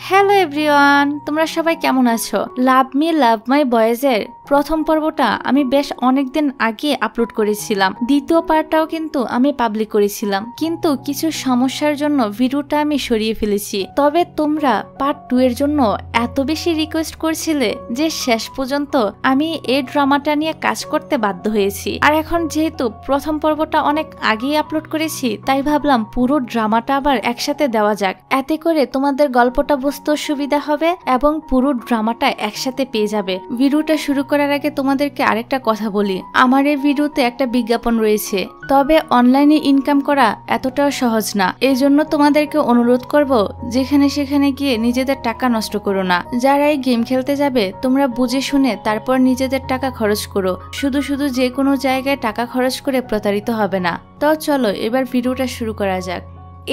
Hello everyone, তোমরা সবাই কেমন আছো? লাভ মি লাভ মাই বয়েজের প্রথম পর্বটা আমি বেশ অনেকদিন আগে আপলোড করেছিলাম। দ্বিতীয় পার্টটাও কিন্তু আমি পাবলিক করেছিলাম, কিন্তু কিছু সমস্যার জন্য ভিডিওটা আমি সরিয়ে ফেলেছি। তবে তোমরা পার্ট 2 এর জন্য এত বেশি রিকোয়েস্ট করছিলে যে শেষ পর্যন্ত আমি এই ড্রামাটা নিয়ে কাজ করতে বাধ্য হয়েছি। আর এখন যেহেতু প্রথম পর্বটা অনেক আগেই আপলোড করেছি, তাই ভাবলাম পুরো ড্রামাটা আবার একসাথে দেওয়া যাক। এতে করে তোমাদের গল্পটা বুঝতে সুবিধা হবে এবং পুরো ড্রামাটা একসাথে পেয়ে যাবে। ভিডিওটা শুরু করার আগে তোমাদেরকে আরেকটা কথা বলি, আমার এই ভিডিওতে একটা বিজ্ঞাপন রয়েছে, তবে অনলাইনে ইনকাম করা এতটাও সহজ না। এই জন্য তোমাদেরকে অনুরোধ করব, যেখানে সেখানে গিয়ে নিজেদের টাকা নষ্ট করো না। যারা এই গেম খেলতে যাবে তোমরা বুঝে শুনে তারপর নিজেদের টাকা খরচ করো। শুধু শুধু যে কোনো জায়গায় টাকা খরচ করে প্রতারিত হবে না। তো চলো এবার ভিডিওটা শুরু করা যাক।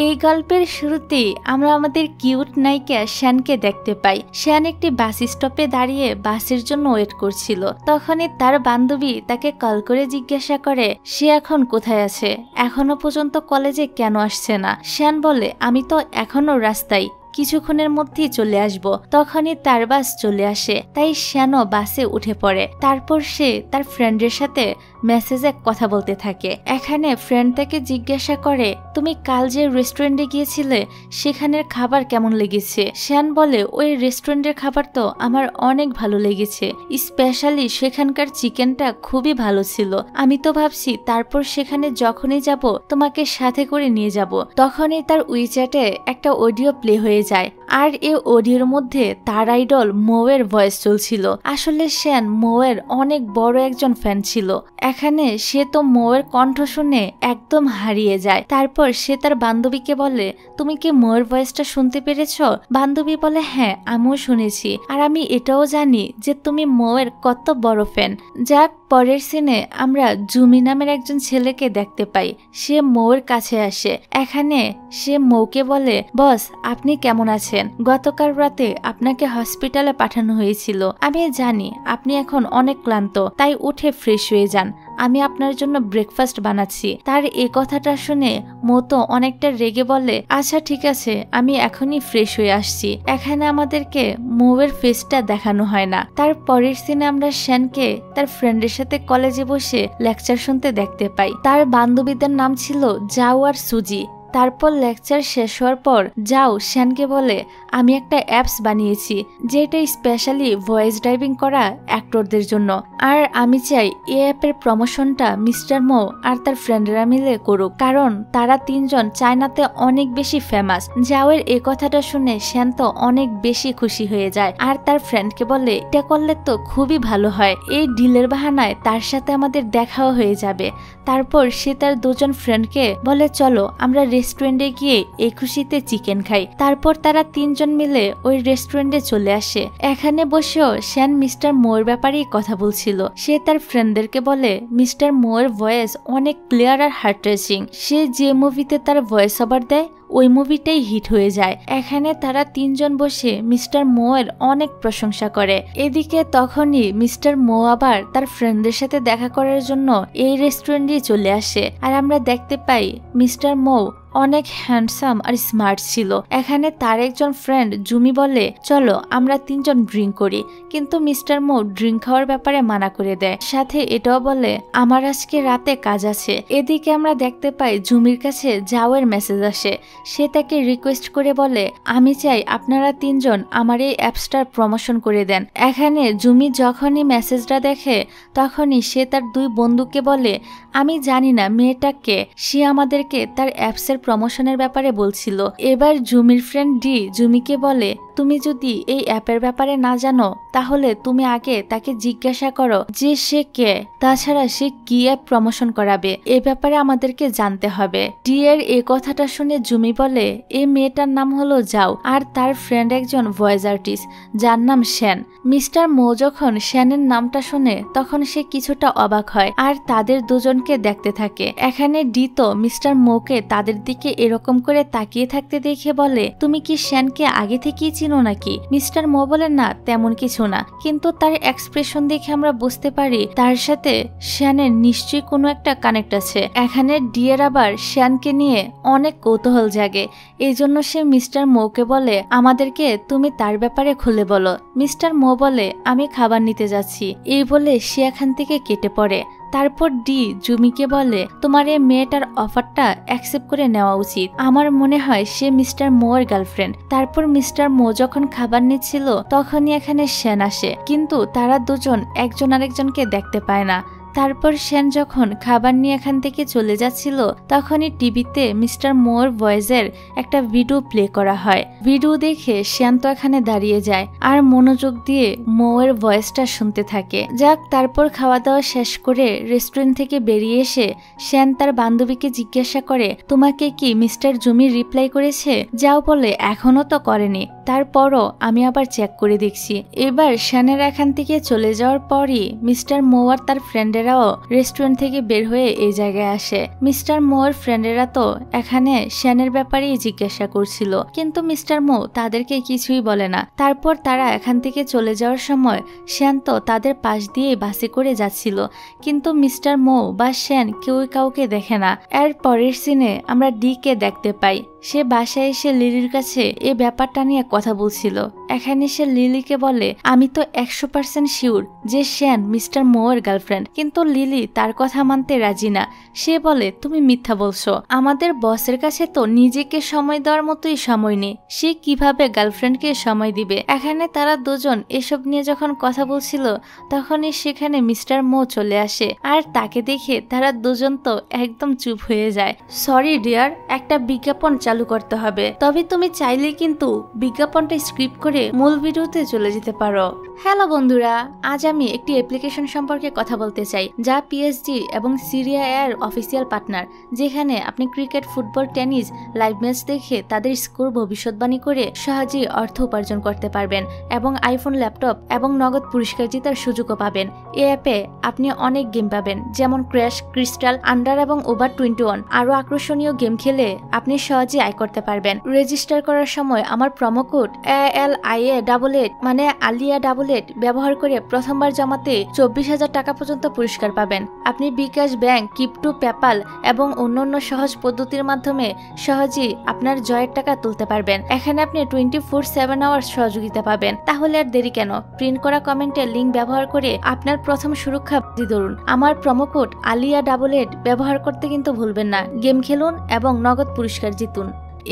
এই গল্পের শুরুতেই আমরা আমাদের কিউট নায়িকা শ্যানকে দেখতে পাই। শ্যান একটি বাস স্টপে দাঁড়িয়ে বাসের জন্য ওয়েট করছিল। তখনই তার বান্ধবী তাকে কল করে জিজ্ঞাসা করে সে এখন কোথায় আছে, এখনো পর্যন্ত কলেজে কেন আসছে না। শ্যান বলে আমি তো এখনো রাস্তায়, কিছুক্ষণের মধ্যেই চলে আসব। তখনই তার বাস চলে আসে, তাই শ্যানও বাসে উঠে পড়ে। তারপর সে তার ফ্রেন্ডের সাথে মেসেজে কথা বলতে থাকে। এখানে ফ্রেন্ড তাকে জিজ্ঞাসা করে তুমি কাল যে রেস্টুরেন্টে গিয়েছিলে সেখানের খাবার কেমন লেগেছে। শ্যান বলে ওই রেস্টুরেন্টের খাবার তো আমার অনেক ভালো লেগেছে, স্পেশালি সেখানকার চিকেনটা খুবই ভালো ছিল। আমি তো ভাবছি তারপর সেখানে যখনই যাব তোমাকে সাথে করে নিয়ে যাব। তখনই তার উইচ্যাটে একটা অডিও প্লে হয়ে যায়, আর এই অডিওর মধ্যে তার আইডল মোয়ের ভয়েস চলছিল। আসলে শ্যান মোয়ের অনেক বড় একজন ফ্যান ছিল। এখানে সে তো মোয়ের কণ্ঠ শুনে একদম হারিয়ে যায়। তারপর সে তার বান্ধবীকে বলে তুমি কি মোয়ের ভয়েসটা শুনতে পেরেছ? বান্ধবী বলে হ্যাঁ আমিও শুনেছি, আর আমি এটাও জানি যে তুমি মোয়ের কত বড় ফ্যান। যাক, পরের সিনে আমরা জুমি নামের একজন ছেলেকে দেখতে পাই। সে মোয়ের কাছে আসে। এখানে সে মৌকে বলে বস আপনি কেমন আছেন? গতকাল রাতে আপনাকে হসপিটালে পাঠানো হয়েছিল। আমি জানি আপনি এখন অনেক ক্লান্ত, তাই উঠে ফ্রেশ হয়ে যান, আমি আপনার জন্য ব্রেকফাস্ট বানাচ্ছি। তার এই কথাটা শুনে মৌ তো অনেকটা রেগে বলে আচ্ছা ঠিক আছে, আমি এখনই ফ্রেশ হয়ে আসছি। এখানে আমাদেরকে মৌয়ের ফেসটা দেখানো হয় না। তার পরের সিনে আমরা শ্যানকে তার ফ্রেন্ডের সাথে কলেজে বসে লেকচার শুনতে দেখতে পাই। তার বান্ধবীদের নাম ছিল জাও আর সুজি। তারপর লেকচার শেষ হওয়ার পর যাও শ্যানকে বলে আমি একটা অ্যাপস বানিয়েছি যেটা স্পেশালি ভয়েস ড্রাইভিং করা অ্যাক্টরদের জন্য, আর আমি চাই এই অ্যাপের প্রমোশনটা মিস্টার মো আর তার ফ্রেন্ডরা মিলে করুক, কারণ তারা তিনজন চায়নাতে অনেক বেশি ফেমাস। যাওয়ের এই কথাটা শুনে শ্যান তো অনেক বেশি খুশি হয়ে যায়, আর তার ফ্রেন্ডকে বলে এটা করলে তো খুবই ভালো হয়, এই ডিলের বাহানায় তার সাথে আমাদের দেখাও হয়ে যাবে। তারপর সে তার দুজন ফ্রেন্ডকে বলে চলো আমরা রেস্টুরেন্টে গিয়ে এই খুশিতে চিকেন খাই। তারপর তারা তিনজন মিলে ওই রেস্টুরেন্টে চলে আসে। এখানে বসেও শ্যান মিস্টার মোর ব্যাপারেই কথা বলছিল। সে তার ফ্রেন্ডদেরকে বলে মিস্টার মোর ভয়েস অনেক ক্লিয়ার আর হার্ট টাচিং, সে যে মুভিতে তার ভয়েস ওভার দেয় ওই মুভিটাই হিট হয়ে যায়। এখানে তারা তিনজন বসে মিস্টার মোয়ের অনেক প্রশংসা করে। এদিকে তখনই মিস্টার মো আবার তার ফ্রেন্ডদের সাথে দেখা করার জন্য এই রেস্টুরেন্টে চলে আসে, আর আমরা দেখতে পাই মিস্টার মো অনেক হ্যান্ডসাম আর স্মার্ট ছিল। এখানে তার একজন ফ্রেন্ড জুমি বলে চলো আমরা তিনজন ড্রিঙ্ক করি, কিন্তু মিস্টার মো ড্রিঙ্ক খাওয়ার ব্যাপারে মানা করে দেয়। সাথে এটাও বলে আমার আজকে রাতে কাজ আছে। এদিকে আমরা দেখতে পাই জুমির কাছে যাওয়ের মেসেজ আসে। সে তাকে রিকোয়েস্ট করে বলে আমি চাই আপনারা তিনজন আমার এই অ্যাপসটার প্রমোশন করে দেন। এখানে জুমি যখনই মেসেজটা দেখে তখনই সে তার দুই বন্ধুকে বলে আমি জানি না মেয়েটাকে, সে আমাদেরকে তার অ্যাপসের প্রমোশনের ব্যাপারে বলছিল। এবার জুমির ফ্রেন্ড ডি জুমিকে বলে তুমি যদি এই অ্যাপের ব্যাপারে না জানো তাহলে তুমি আগে তাকে জিজ্ঞাসা করো যে সে কে, তাছাড়া সে কি অ্যাপ প্রমোশন করাবে এ ব্যাপারে আমাদেরকে জানতে হবে। ডি এর এই কথাটা শুনে জুমি বলে এই মেয়েটার নাম হলো যাও, আর তার ফ্রেন্ড একজন ভয়েস আর্টিস্ট যার নাম শ্যান। মিস্টার মো যখন শ্যানের নামটা শুনে তখন সে কিছুটা অবাক হয় আর তাদের দুজনকে দেখতে থাকে। এখানে ডি তো মিস্টার মোকে তাদের দিকে এরকম করে তাকিয়ে থাকতে দেখে বলে তুমি কি শ্যানকে আগে থেকেই চিনো নাকি? মিস্টার মো বলে না তেমন কিছু না, কিন্তু তার এক্সপ্রেশন দেখে আমরা বুঝতে পারি তার সাথে শ্যানের নিশ্চয়ই কোনো একটা কানেক্ট আছে। এখানে ডি এর আবার শ্যানকে নিয়ে অনেক কৌতূহল জাগে। এই জন্য সে মিস্টার মোকে বলে আমাদেরকে তুমি তার ব্যাপারে খুলে বলো। মিস্টার মো বলে আমি খাবার নিতে যাচ্ছি। এই বলে সে এখান থেকে কেটে পড়ে। তারপর ডি জুমিকে বলে তোমার এই মেয়েটার অফারটা অ্যাকসেপ্ট করে নেওয়া উচিত। আমার মনে হয় সে মিস্টার মোর গার্লফ্রেন্ড। তারপর মিস্টার মো যখন খাবার নিচ্ছিল তখনই এখানে শ্যান আসে, কিন্তু তারা দুজন একজন আরেকজনকে দেখতে পায় না। তারপর শ্যান যখন খাবার নিয়ে এখান থেকে চলে যাচ্ছিল তখনই টিভিতে মিস্টার মোর ভয়েসের একটা ভিডিও প্লে করা হয়। ভিডিও দেখে শ্যান তো এখানে দাঁড়িয়ে যায় আর মনোযোগ দিয়ে মোয়ের ভয়েসটা শুনতে থাকে। যাক, তারপর খাওয়া দাওয়া শেষ করে রেস্টুরেন্ট থেকে বেরিয়ে এসে শ্যান তার বান্ধবীকে জিজ্ঞাসা করে তোমাকে কি মিস্টার জুমি রিপ্লাই করেছে? যাও বলে এখনো তো করেনি। তারপরও আমি আবার চেক করে দেখছি। এবার শ্যানের এখান থেকে চলে যাওয়ার পরই মিস্টার মো আর তার ফ্রেন্ডেরাও রেস্টুরেন্ট থেকে বের হয়ে এই জায়গায় আসে। মিস্টার মোর ফ্রেন্ডেরা তো এখানে শ্যানের ব্যাপারেই জিজ্ঞাসা করছিল, কিন্তু মিস্টার মো তাদেরকে কিছুই বলে না। তারপর তারা এখান থেকে চলে যাওয়ার সময় শ্যান তো তাদের পাশ দিয়ে বাসে করে যাচ্ছিল, কিন্তু মিস্টার মো বা শ্যান কেউ কাউকে দেখে না। এর পরের সিনে আমরা ডি কে দেখতে পাই। সে বাসায় এসে লিলির কাছে এই ব্যাপারটা নিয়ে কথা বলছিল। এখানে সে লিলিকে বলে আমি তো 100% শিওর যে শ্যান মিস্টার মোয়ের গার্লফ্রেন্ড, কিন্তু লিলি তার কথা মানতে রাজি না। সে বলে তুমি মিথ্যা বলছো, আমাদের বসের কাছে তো নিজেকে সময় দেওয়ার মতোই সময় নেই, সে কিভাবে গার্লফ্রেন্ডকে সময় দিবে। এখানে তারা দুজন এসব নিয়ে যখন কথা বলছিল তখনই সেখানে মিস্টার মো চলে আসে, আর তাকে দেখে তারা দুজন তো একদম চুপ হয়ে যায়। সরি ডিয়ার, একটা বিজ্ঞাপন চালু করতে হবে, তবে তুমি চাইলে কিন্তু বিজ্ঞাপনটা স্ক্রিপ্ট করে মূল ভিডিওতে চলে যেতে পারো। হ্যালো বন্ধুরা, আজ আমি একটি অ্যাপ্লিকেশন সম্পর্কে কথা বলতে চাই যা পিএসজি এবং সিরিয়া এর অফিসিয়াল পার্টনার, যেখানে আপনি cricket, football, tennis live match দেখে তাদের স্কোর ভবিষ্যৎবাণী করে সহজেই অর্থ উপার্জন করতে পারবেন এবং আইফোন, ল্যাপটপ এবং নগদ পুরস্কার জেতার সুযোগও পাবেন। এই অ্যাপে আপনি অনেক গেম পাবেন, যেমন ক্র্যাশ, ক্রিস্টাল, আন্ডার এবং ওভার 21। আরও আকর্ষণীয় গেম খেলে আপনি সহজে আয় করতে পারবেন। রেজিস্টার করার সময় আমার প্রোমো কোড ALIA88 মানে আলিয়া ডাবল ব্যবহার করে প্রথমবার জমাতে 24,000 টাকা পর্যন্ত পুরস্কার পাবেন। আপনি বিকাশ, ব্যাংক, ক্রিপ্টো, পেপাল এবং অন্যান্য সহজ পদ্ধতির মাধ্যমে সহজেই আপনার জয়ের টাকা তুলতে পারবেন। এখানে আপনি 24/7 আওয়ার্স সহযোগিতা পাবেন। তাহলে আর দেরি কেন, প্রিন্ট করা কমেন্টের লিঙ্ক ব্যবহার করে আপনার প্রথম সুরক্ষা ধরুন। আমার প্রোমো কোড ALIA88 ব্যবহার করতে কিন্তু ভুলবেন না। গেম খেলুন এবং নগদ পুরস্কার জিতুন।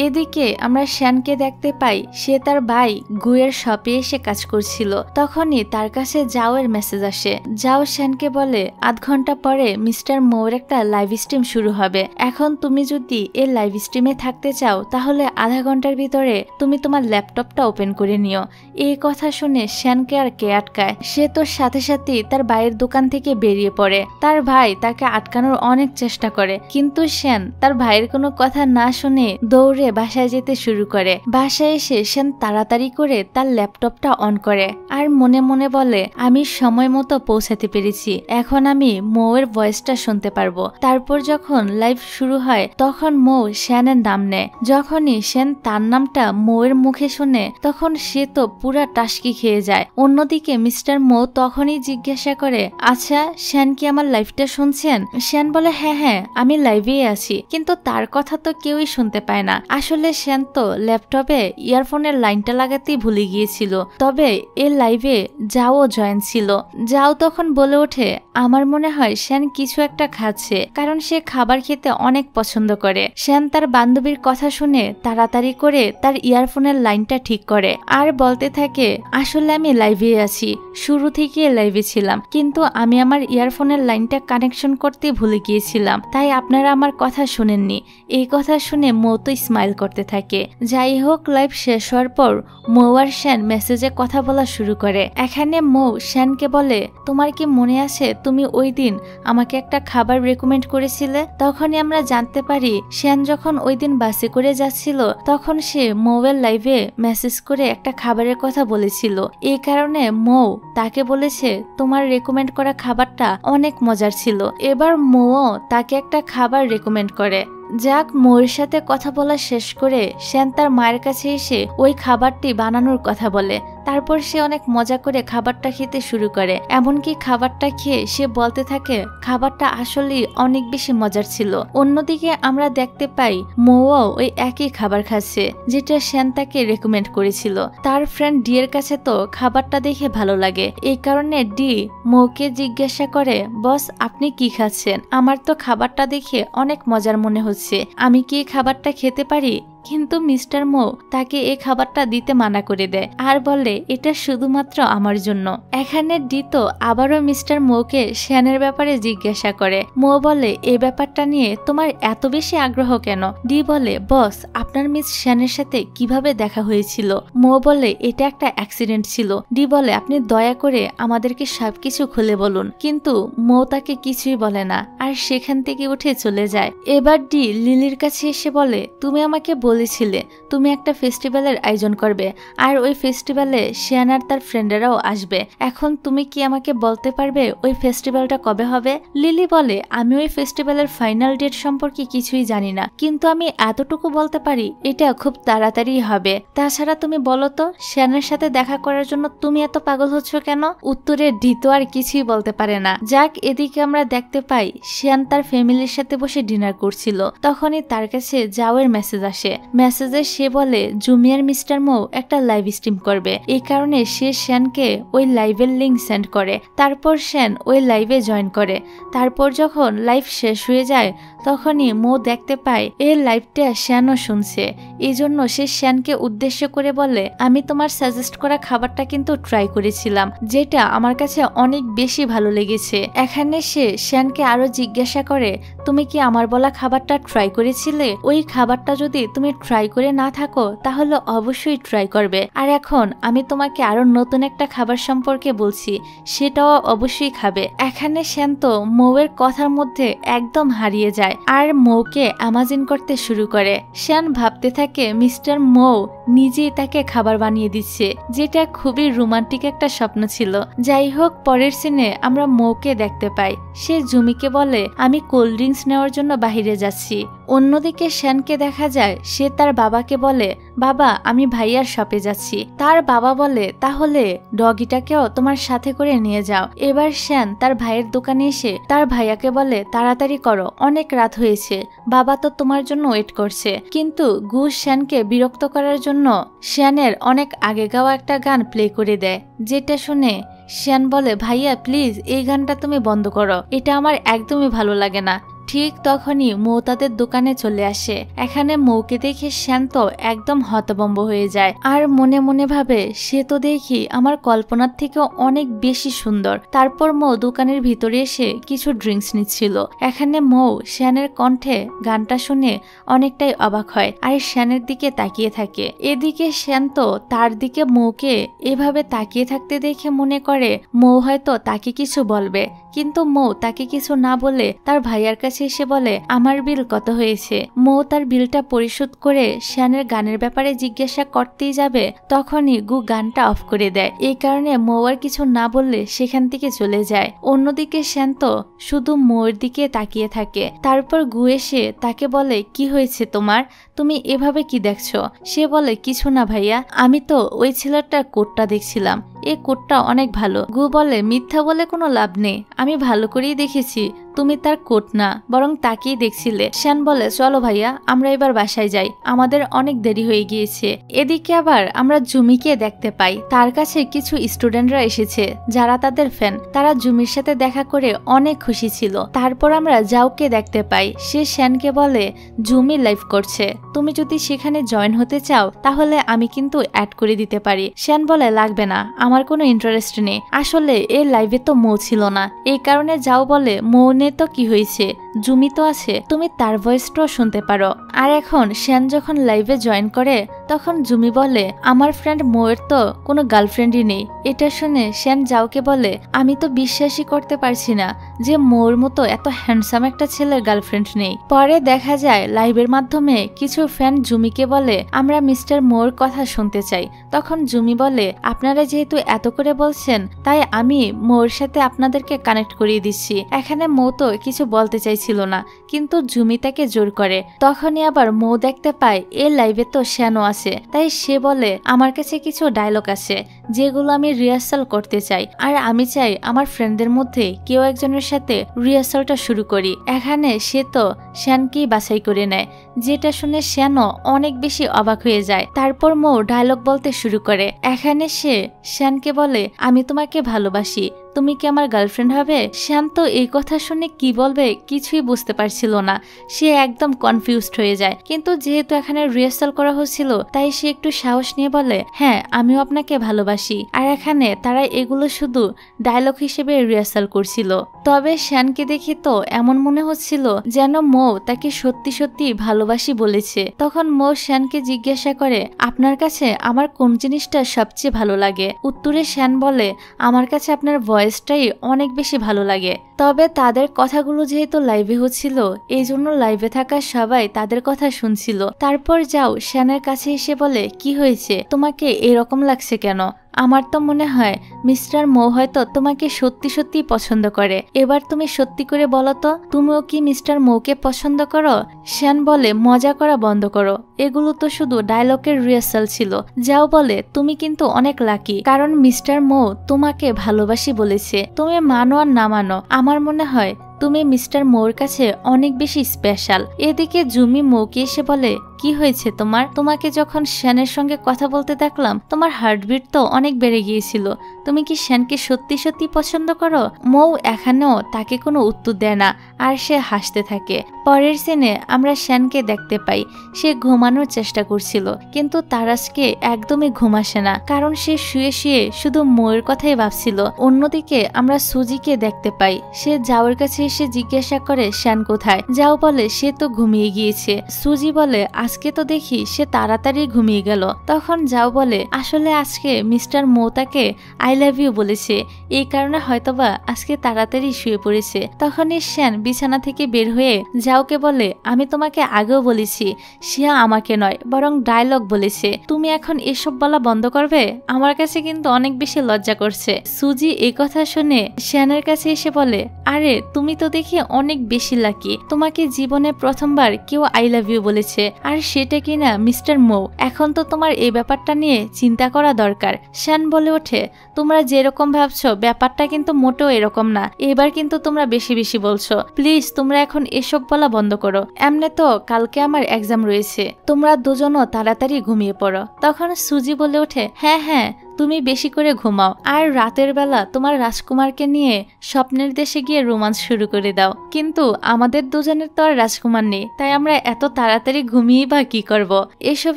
এদিকে আমরা শ্যানকে দেখতে পাই, সে তার ভাই গুয়ের শপে এসে কাজ করছিল। তখনই তার কাছে জাওয়ের মেসেজ আসে। জাও শ্যানকে বলে 8 ঘন্টা পরে মিস্টার মোর একটা লাইভ স্ট্রিম শুরু হবে। এখন তুমি যদি এই লাইভ স্ট্রিমে থাকতে চাও তাহলে আধা ঘন্টার ভিতরে তুমি তোমার ল্যাপটপটা ওপেন করে নিও। এই কথা শুনে শ্যানকে আর কে আটকায়, সে তো সাথে সাথেই তার ভাইয়ের দোকান থেকে বেরিয়ে পড়ে। তার ভাই তাকে আটকানোর অনেক চেষ্টা করে, কিন্তু শ্যান তার ভাইয়ের কোনো কথা না শুনে দৌড়ে বাসায় যেতে শুরু করে। বাসায় এসে শ্যান তাড়াতাড়ি করে তার ল্যাপটপটা অন করে আর মনে মনে বলে আমি সময় মতো পৌঁছাতে পেরেছি, এখন আমি মোয়ের ভয়েসটা শুনতে পারবো। তারপর যখন লাইভ শুরু হয় তখন মো শ্যানের নাম নেয়। যখনই শ্যান তার নামটা মোয়ের মুখে শুনে তখন সে তো পুরা টাসকি খেয়ে যায়। অন্যদিকে মিস্টার মো তখনই জিজ্ঞাসা করে আচ্ছা শ্যান কি আমার লাইভটা শুনছেন? শ্যান বলে হ্যাঁ হ্যাঁ আমি লাইভেই আছি, কিন্তু তার কথা তো কেউই শুনতে পায় না। আসলে শ্যান তো ল্যাপটপে ইয়ারফোনের লাইনটা লাগাতেই ভুলে গিয়েছিল। তবে এই লাইভে যাও জয়েন ছিল। যাও তখন বলে ওঠে আমার মনে হয় শ্যান কিছু একটা খাচ্ছে, কারণ সে খাবার খেতে অনেক পছন্দ করে। শ্যান তার বান্ধবীর কথা শুনে তাড়াতাড়ি করে তার ইয়ারফোনের লাইনটা ঠিক করে আর বলতে থাকে আসলে আমি লাইভে আছি, শুরু থেকে লাইভে ছিলাম, কিন্তু আমি আমার ইয়ারফোনের লাইনটা কানেকশন করতে ভুলে গিয়েছিলাম, তাই আপনারা আমার কথা শুনেননি। এই কথা শুনে মো তো স্মাইল করতে থাকে। যাই হোক, লাইভ শেষ হওয়ার পর মো আর শ্যান মেসেজে কথা বলা শুরু করে। এখানে মো শ্যানকে বলে তোমার কি মনে আছে তুমি ওই দিন আমাকে একটা খাবার রেকমেন্ড করেছিলে? তখনই আমরা জানতে পারি শ্যান যখন ওই দিন বাসে করে যাচ্ছিল তখন সে মোয়ের লাইভে মেসেজ করে একটা খাবারের কথা বলেছিল। এই কারণে মো তাকে বলেছে তোমার রেকমেন্ড করা খাবারটা অনেক মজার ছিল। এবার মো তাকে একটা খাবার রেকমেন্ড করে। যাক, মোয়ের সাথে কথা বলা শেষ করে শ্যান তার মায়ের কাছে এসে ওই খাবারটি বানানোর কথা বলে। তারপর সে অনেক মজা করে খাবারটা খেতে শুরু করে। এমনকি খাবারটা খেয়ে সে বলতে থাকে খাবারটা আসলেই অনেক বেশি মজার ছিল। অন্যদিকে আমরা দেখতে পাই মৌও ওই একই খাবার খাচ্ছে যেটা শ্যান তাকে রেকমেন্ড করেছিল। তার ফ্রেন্ড ডি এর কাছে তো খাবারটা দেখে ভালো লাগে, এই কারণে ডি মৌকে জিজ্ঞাসা করে বস আপনি কি খাচ্ছেন? আমার তো খাবারটা দেখে অনেক মজার মনে হচ্ছে, আমি কি এই খাবারটা খেতে পারি? কিন্তু মিস্টার মো তাকে এই খাবারটা দিতে মানা করে দেয় আর বলে এটা শুধুমাত্র আমার জন্য। এখানে ডি তো আবারও মিস্টার মোকে শ্যানের ব্যাপারে জিজ্ঞাসা করে। মো বলে এই ব্যাপারটা নিয়ে তোমার এত বেশি আগ্রহ কেন? ডি বলে বস আপনার মিস শ্যানের সাথে কিভাবে দেখা হয়েছিল? মো বলে এটা একটা অ্যাক্সিডেন্ট ছিল। ডি বলে আপনি দয়া করে আমাদেরকে সবকিছু খুলে বলুন। কিন্তু মো তাকে কিছুই বলে না আর সেখান থেকে উঠে চলে যায়। এবার ডি লিলির কাছে এসে বলে তুমি আমাকে বলেছিলে তুমি একটা ফেস্টিভ্যালের আয়োজন করবে আর ওই ফেস্টিভ্যালে শ্যান আর তার ফ্রেন্ডেরাও আসবে। এখন তুমি কি আমাকে বলতে পারবে ওই ফেস্টিভ্যালটা কবে হবে? লিলি বলে আমি ওই ফেস্টিভ্যালের ফাইনাল ডেট সম্পর্কে কিছুই জানি না, কিন্তু আমি এতটুকু বলতে পারি এটা খুব তাড়াতাড়ি হবে। তাছাড়া তুমি বলো তো শ্যানের সাথে দেখা করার জন্য তুমি এত পাগল হচ্ছ কেন? উত্তরে ডিতো আর কিছুই বলতে পারে না। যাক, এদিকে আমরা দেখতে পাই শ্যান তার ফ্যামিলির সাথে বসে ডিনার করছিল। তখনই তার কাছে যাওয়ের মেসেজ আসে। মেসেজে সে বলে জুমি আর মিস্টার মো একটা লাইভ স্ট্রিম করবে, এই কারণে সে শ্যানকে ওই লাইভের লিঙ্ক সেন্ড করে। তারপর শ্যান ওই লাইভে জয়েন করে। তারপর যখন লাইভ শেষ হয়ে যায় তখনই মো দেখতে পায় এই লাইভটা শ্যানও শুনছে। এই জন্য সে শ্যানকে উদ্দেশ্য করে বলে আমি তোমার সাজেস্ট করা খাবারটা কিন্তু ট্রাই করেছিলাম, যেটা আমার কাছে অনেক বেশি ভালো লেগেছে। এখানে সে শ্যানকে আরো জিজ্ঞাসা করে তুমি কি আমার বলা খাবারটা ট্রাই করেছিলে? ওই খাবারটা যদি তুমি ট্রাই করে না থাকো তাহলে অবশ্যই ট্রাই করবে। আর এখন আমি তোমাকে আরো নতুন একটা খাবার সম্পর্কে বলছি, সেটাও অবশ্যই খাবে। এখানে শ্যান তো মৌয়ের কথার মধ্যে একদম হারিয়ে যায় আর মৌকে অ্যামাজিন করতে শুরু করে। শ্যান ভাবতে থাকে মিস্টার মৌ নিজেই তাকে খাবার বানিয়ে দিচ্ছে, যেটা খুবই রোমান্টিক একটা স্বপ্ন ছিল। যাই হোক, পরের সিনে আমরা মৌকে দেখতে পাই সে জুমিকে বলে আমি কোল্ড ড্রিঙ্কস নেওয়ার জন্য বাহিরে যাচ্ছি। অন্যদিকে শ্যানকে দেখা যায় সে তার বাবাকে বলে বাবা আমি ভাইয়ার শপে যাচ্ছি। তার বাবা বলে তাহলে ডগিটাকেও তোমার সাথে করে নিয়ে যাও। এবার শ্যান তার ভাইয়ের দোকানে এসে তার ভাইয়াকে বলে তাড়াতাড়ি করো, অনেক রাত হয়েছে, বাবা তো তোমার জন্য ওয়েট করছে। কিন্তু গু শ্যানকে বিরক্ত করার জন্য শ্যানের অনেক আগে গাওয়া একটা গান প্লে করে দেয়, যেটা শুনে শ্যান বলে ভাইয়া প্লিজ এই গানটা তুমি বন্ধ করো, এটা আমার একদমই ভালো লাগে না। ঠিক তখনই মৌ তাদের দোকানে চলে আসে। এখানে মৌকে দেখে শ্যান তো একদম হতভম্ব হয়ে যায় আর মনে মনে ভাবে সে তো দেখি আমার কল্পনার থেকেও অনেক বেশি সুন্দর। তারপর মৌ দোকানের ভিতরে এসে কিছু ড্রিঙ্কস নিচ্ছিল। এখানে মৌ শ্যানের কণ্ঠে গানটা শুনে অনেকটাই অবাক হয় আর শ্যানের দিকে তাকিয়ে থাকে। এদিকে শ্যান তো তার দিকে মৌকে এভাবে তাকিয়ে থাকতে দেখে মনে করে মৌ হয়তো তাকে কিছু বলবে, কিন্তু মৌ তাকে কিছু না বলে তার ভাইয়ার কাছে এসে বলে আমার বিল কত হয়েছে। মৌ তার বিলটা পরিশোধ করে শ্যানের গানের ব্যাপারে জিজ্ঞাসা করতেই যাবে তখনই গু গানটা অফ করে দেয়। এই কারণে মৌ আর কিছু না বললে সেখান থেকে চলে যায়। অন্যদিকে শ্যান তো শুধু মৌর দিকে তাকিয়ে থাকে। তারপর গু এসে তাকে বলে কি হয়েছে তোমার, তুমি এভাবে কি দেখছো? সে বলে কিছু না ভাইয়া, আমি তো ওই ছেলেটার কোটটা দেখছিলাম, এই কোটটা অনেক ভালো। গু বলে মিথ্যা বলে কোনো লাভ নেই, আমি ভালো করেই দেখেছি তুমি তার কোট না বরং তাকেই দেখছিলে। শ্যান বলে চলো ভাইয়া আমরা এবার বাসায় যাই, আমাদের অনেক দেরি হয়ে গিয়েছে। এদিকে আবার আমরা জুমিকে দেখতে পাই, তার কাছে কিছু স্টুডেন্টরা এসেছে যারা তাদের ফ্যান। তারা জুমির সাথে দেখা করে অনেক খুশি ছিল। তারপর আমরা জাওকে দেখতে পাই, সে শ্যানকে বলে জুমি লাইভ করছে, তুমি যদি সেখানে জয়েন হতে চাও তাহলে আমি কিন্তু অ্যাড করে দিতে পারি। শ্যান বলে লাগবে না, আমার কোনো ইন্টারেস্ট নেই, আসলে এই লাইভে তো মৌ ছিল না। এই কারণে যাও বলে মৌ তো কি হয়েছে, জুমি তো আছে, তুমি তার ভয়েসটাও শুনতে পারো। আর এখন শ্যান যখন লাইভে জয়েন করে তখন জুমি বলে আমার ফ্রেন্ড মৌয়ের তো কোনো গার্লফ্রেন্ডই নেই। এটা শুনে শ্যান জাওকে বলে আমি তো বিশ্বাসই করতে পারছি না যে মৌর মতো এত হ্যান্ডসাম একটা ছেলের গার্লফ্রেন্ড নেই। পরে দেখা যায় লাইভের মাধ্যমে কিছু ফ্যান জুমিকে বলে আমরা মিস্টার মৌর কথা শুনতে চাই। তখন জুমি বলে আপনারা যেহেতু এত করে বলছেন তাই আমি মৌর সাথে আপনাদেরকে কানেক্ট করিয়ে দিচ্ছি। এখানে মৌ তো কিছু বলতে চাইছিল না, কিন্তু জুমি তাকে জোর করে। তখনই আবার মৌ দেখতে পায় এই লাইভে তো শ্যানও আছে। আছে। তাই সে বলে আমার কাছে কিছু ডায়লগ আছে যেগুলো আমি রিহার্সাল করতে চাই, আর আমি চাই আমার ফ্রেন্ডদের মধ্যে কেউ একজনের সাথে রিহার্সালটা শুরু করি। এখানে সে তো শ্যানকেই বাছাই করে নেয়, যেটা শুনে শ্যানও অনেক বেশি অবাক হয়ে যায়। তারপর মৌ ডায়লগ বলতে শুরু করে। এখানে সে শ্যানকে বলে আমি তোমাকে ভালোবাসি, তুমি কি আমার গার্লফ্রেন্ড হবে? শ্যান তো এই কথা শুনে কি বলবে কিছুই বুঝতে পারছিল না, সে একদম কনফিউজড হয়ে যায়। কিন্তু যেহেতু এখানে রিহার্সাল করা হচ্ছিল তাই সে একটু সাহস নিয়ে বলে হ্যাঁ আমিও আপনাকে ভালোবাসি। আর এখানে তারা এগুলো শুধু ডায়লগ হিসেবে রিহার্সাল করছিল। তবে শ্যানকে দেখে তো এমন মনে হচ্ছিল যেন মৌ তাকে সত্যি সত্যি ভালোবাসি বলেছে। তখন মৌ শ্যানকে জিজ্ঞাসা করে আপনার কাছে আমার কোন জিনিসটা সবচেয়ে ভালো লাগে? উত্তরে শ্যান বলে আমার কাছে আপনার ভয়েসটাই অনেক বেশি ভালো লাগে। তবে তাদের কথাগুলো যেহেতু লাইভে হচ্ছিল এই জন্য লাইভে থাকা সবাই তাদের কথা শুনছিল। তারপর যাও শ্যানের কাছে এসে বলে কি হয়েছে, তোমাকে এরকম লাগছে কেন? আমার তো মনে হয় মিস্টার মৌ হয়তো তোমাকে সত্যি সত্যি পছন্দ করে। এবার তুমি সত্যি করে বলো তো তুমিও কি মিস্টার মৌকে পছন্দ করো? শ্যান বলে মজা করা বন্ধ করো, এগুলো তো শুধু ডায়লগের রিহার্সাল ছিল। যাও বলে তুমি কিন্তু অনেক লাকি, কারণ মিস্টার মৌ তোমাকে ভালোবাসি বলেছে। তুমি মানো আর না মানো আমার মনে হয় তুমি মিস্টার মৌর কাছে অনেক বেশি স্পেশাল। এদিকে জুমি মৌকে এসে বলে কি হয়েছে তোমার? তোমাকে যখন শ্যানের সঙ্গে কথা বলতে দেখলাম তোমার হার্টবিট তো অনেক বেড়ে গিয়েছিল, তুমি কি শ্যানকে সত্যি সত্যি পছন্দ করো? মৌ এখানেও তাকে কোনো উত্তর দেয় না আর সে হাসতে থাকে। পরের সিনে আমরা শ্যানকে দেখতে পাই সে ঘুমানোর চেষ্টা করছিল, কিন্তু তার আজকে একদমই ঘুম আসে না, কারণ সে শুয়ে শুয়ে শুধু মৌয়ের কথাই ভাবছিল। অন্যদিকে আমরা সুজিকে দেখতে পাই সে যাওয়ার কাছে এসে জিজ্ঞাসা করে শ্যান কোথায়? যাও বলে সে তো ঘুমিয়ে গিয়েছে। সুজি বলে আজকে তো দেখি সে তাড়াতাড়ি ঘুমিয়ে গেল। তখন যাও বলে আসলে আজকে মিস্টার মৌ তাকে আই লাভ ইউ বলেছে, এই কারণে হয়তোবা আজকে তাড়াতাড়ি শুয়ে পড়েছে। তখনই শ্যান বিছানা থেকে বের হয়ে যাওকে বলে আমি তোমাকে আগেও বলেছি সে আমাকে নয় বরং ডায়লগ বলেছে, তুমি এখন এসব বলা বন্ধ করবে? আমার কাছে কিন্তু অনেক বেশি লজ্জা করছে। সুজি এই কথা শুনে শ্যানের কাছে এসে বলে আরে তুমি তো দেখি অনেক বেশি লাকি, তোমাকে জীবনে প্রথমবার কেউ আই লাভ ইউ বলেছে, আর সেটা কিনা মিস্টার মৌ। এখন তো তোমার এই ব্যাপারটা নিয়ে চিন্তা করা দরকার। শ্যান বলে ওঠে তোমরা যেরকম ভাবছো ব্যাপারটা কিন্তু মোটেও এরকম না, এবার কিন্তু তোমরা বেশি বেশি বলছো। প্লিজ তোমরা এখন এসব বলা বন্ধ করো, এমনি তো কালকে আমার এক্সাম রয়েছে, তোমরা দুজনও তাড়াতাড়ি ঘুমিয়ে পড়ো। তখন সুজি বলে ওঠে হ্যাঁ হ্যাঁ তুমি বেশি করে ঘুমাও, আর রাতের বেলা তোমার রাজকুমারকে নিয়ে স্বপ্নের দেশে গিয়ে রোমান্স শুরু করে দাও। কিন্তু আমাদের দুজনের তো আর রাজকুমার নেই, তাই আমরা এত তাড়াতাড়ি ঘুমিয়ে বা কি করব? এসব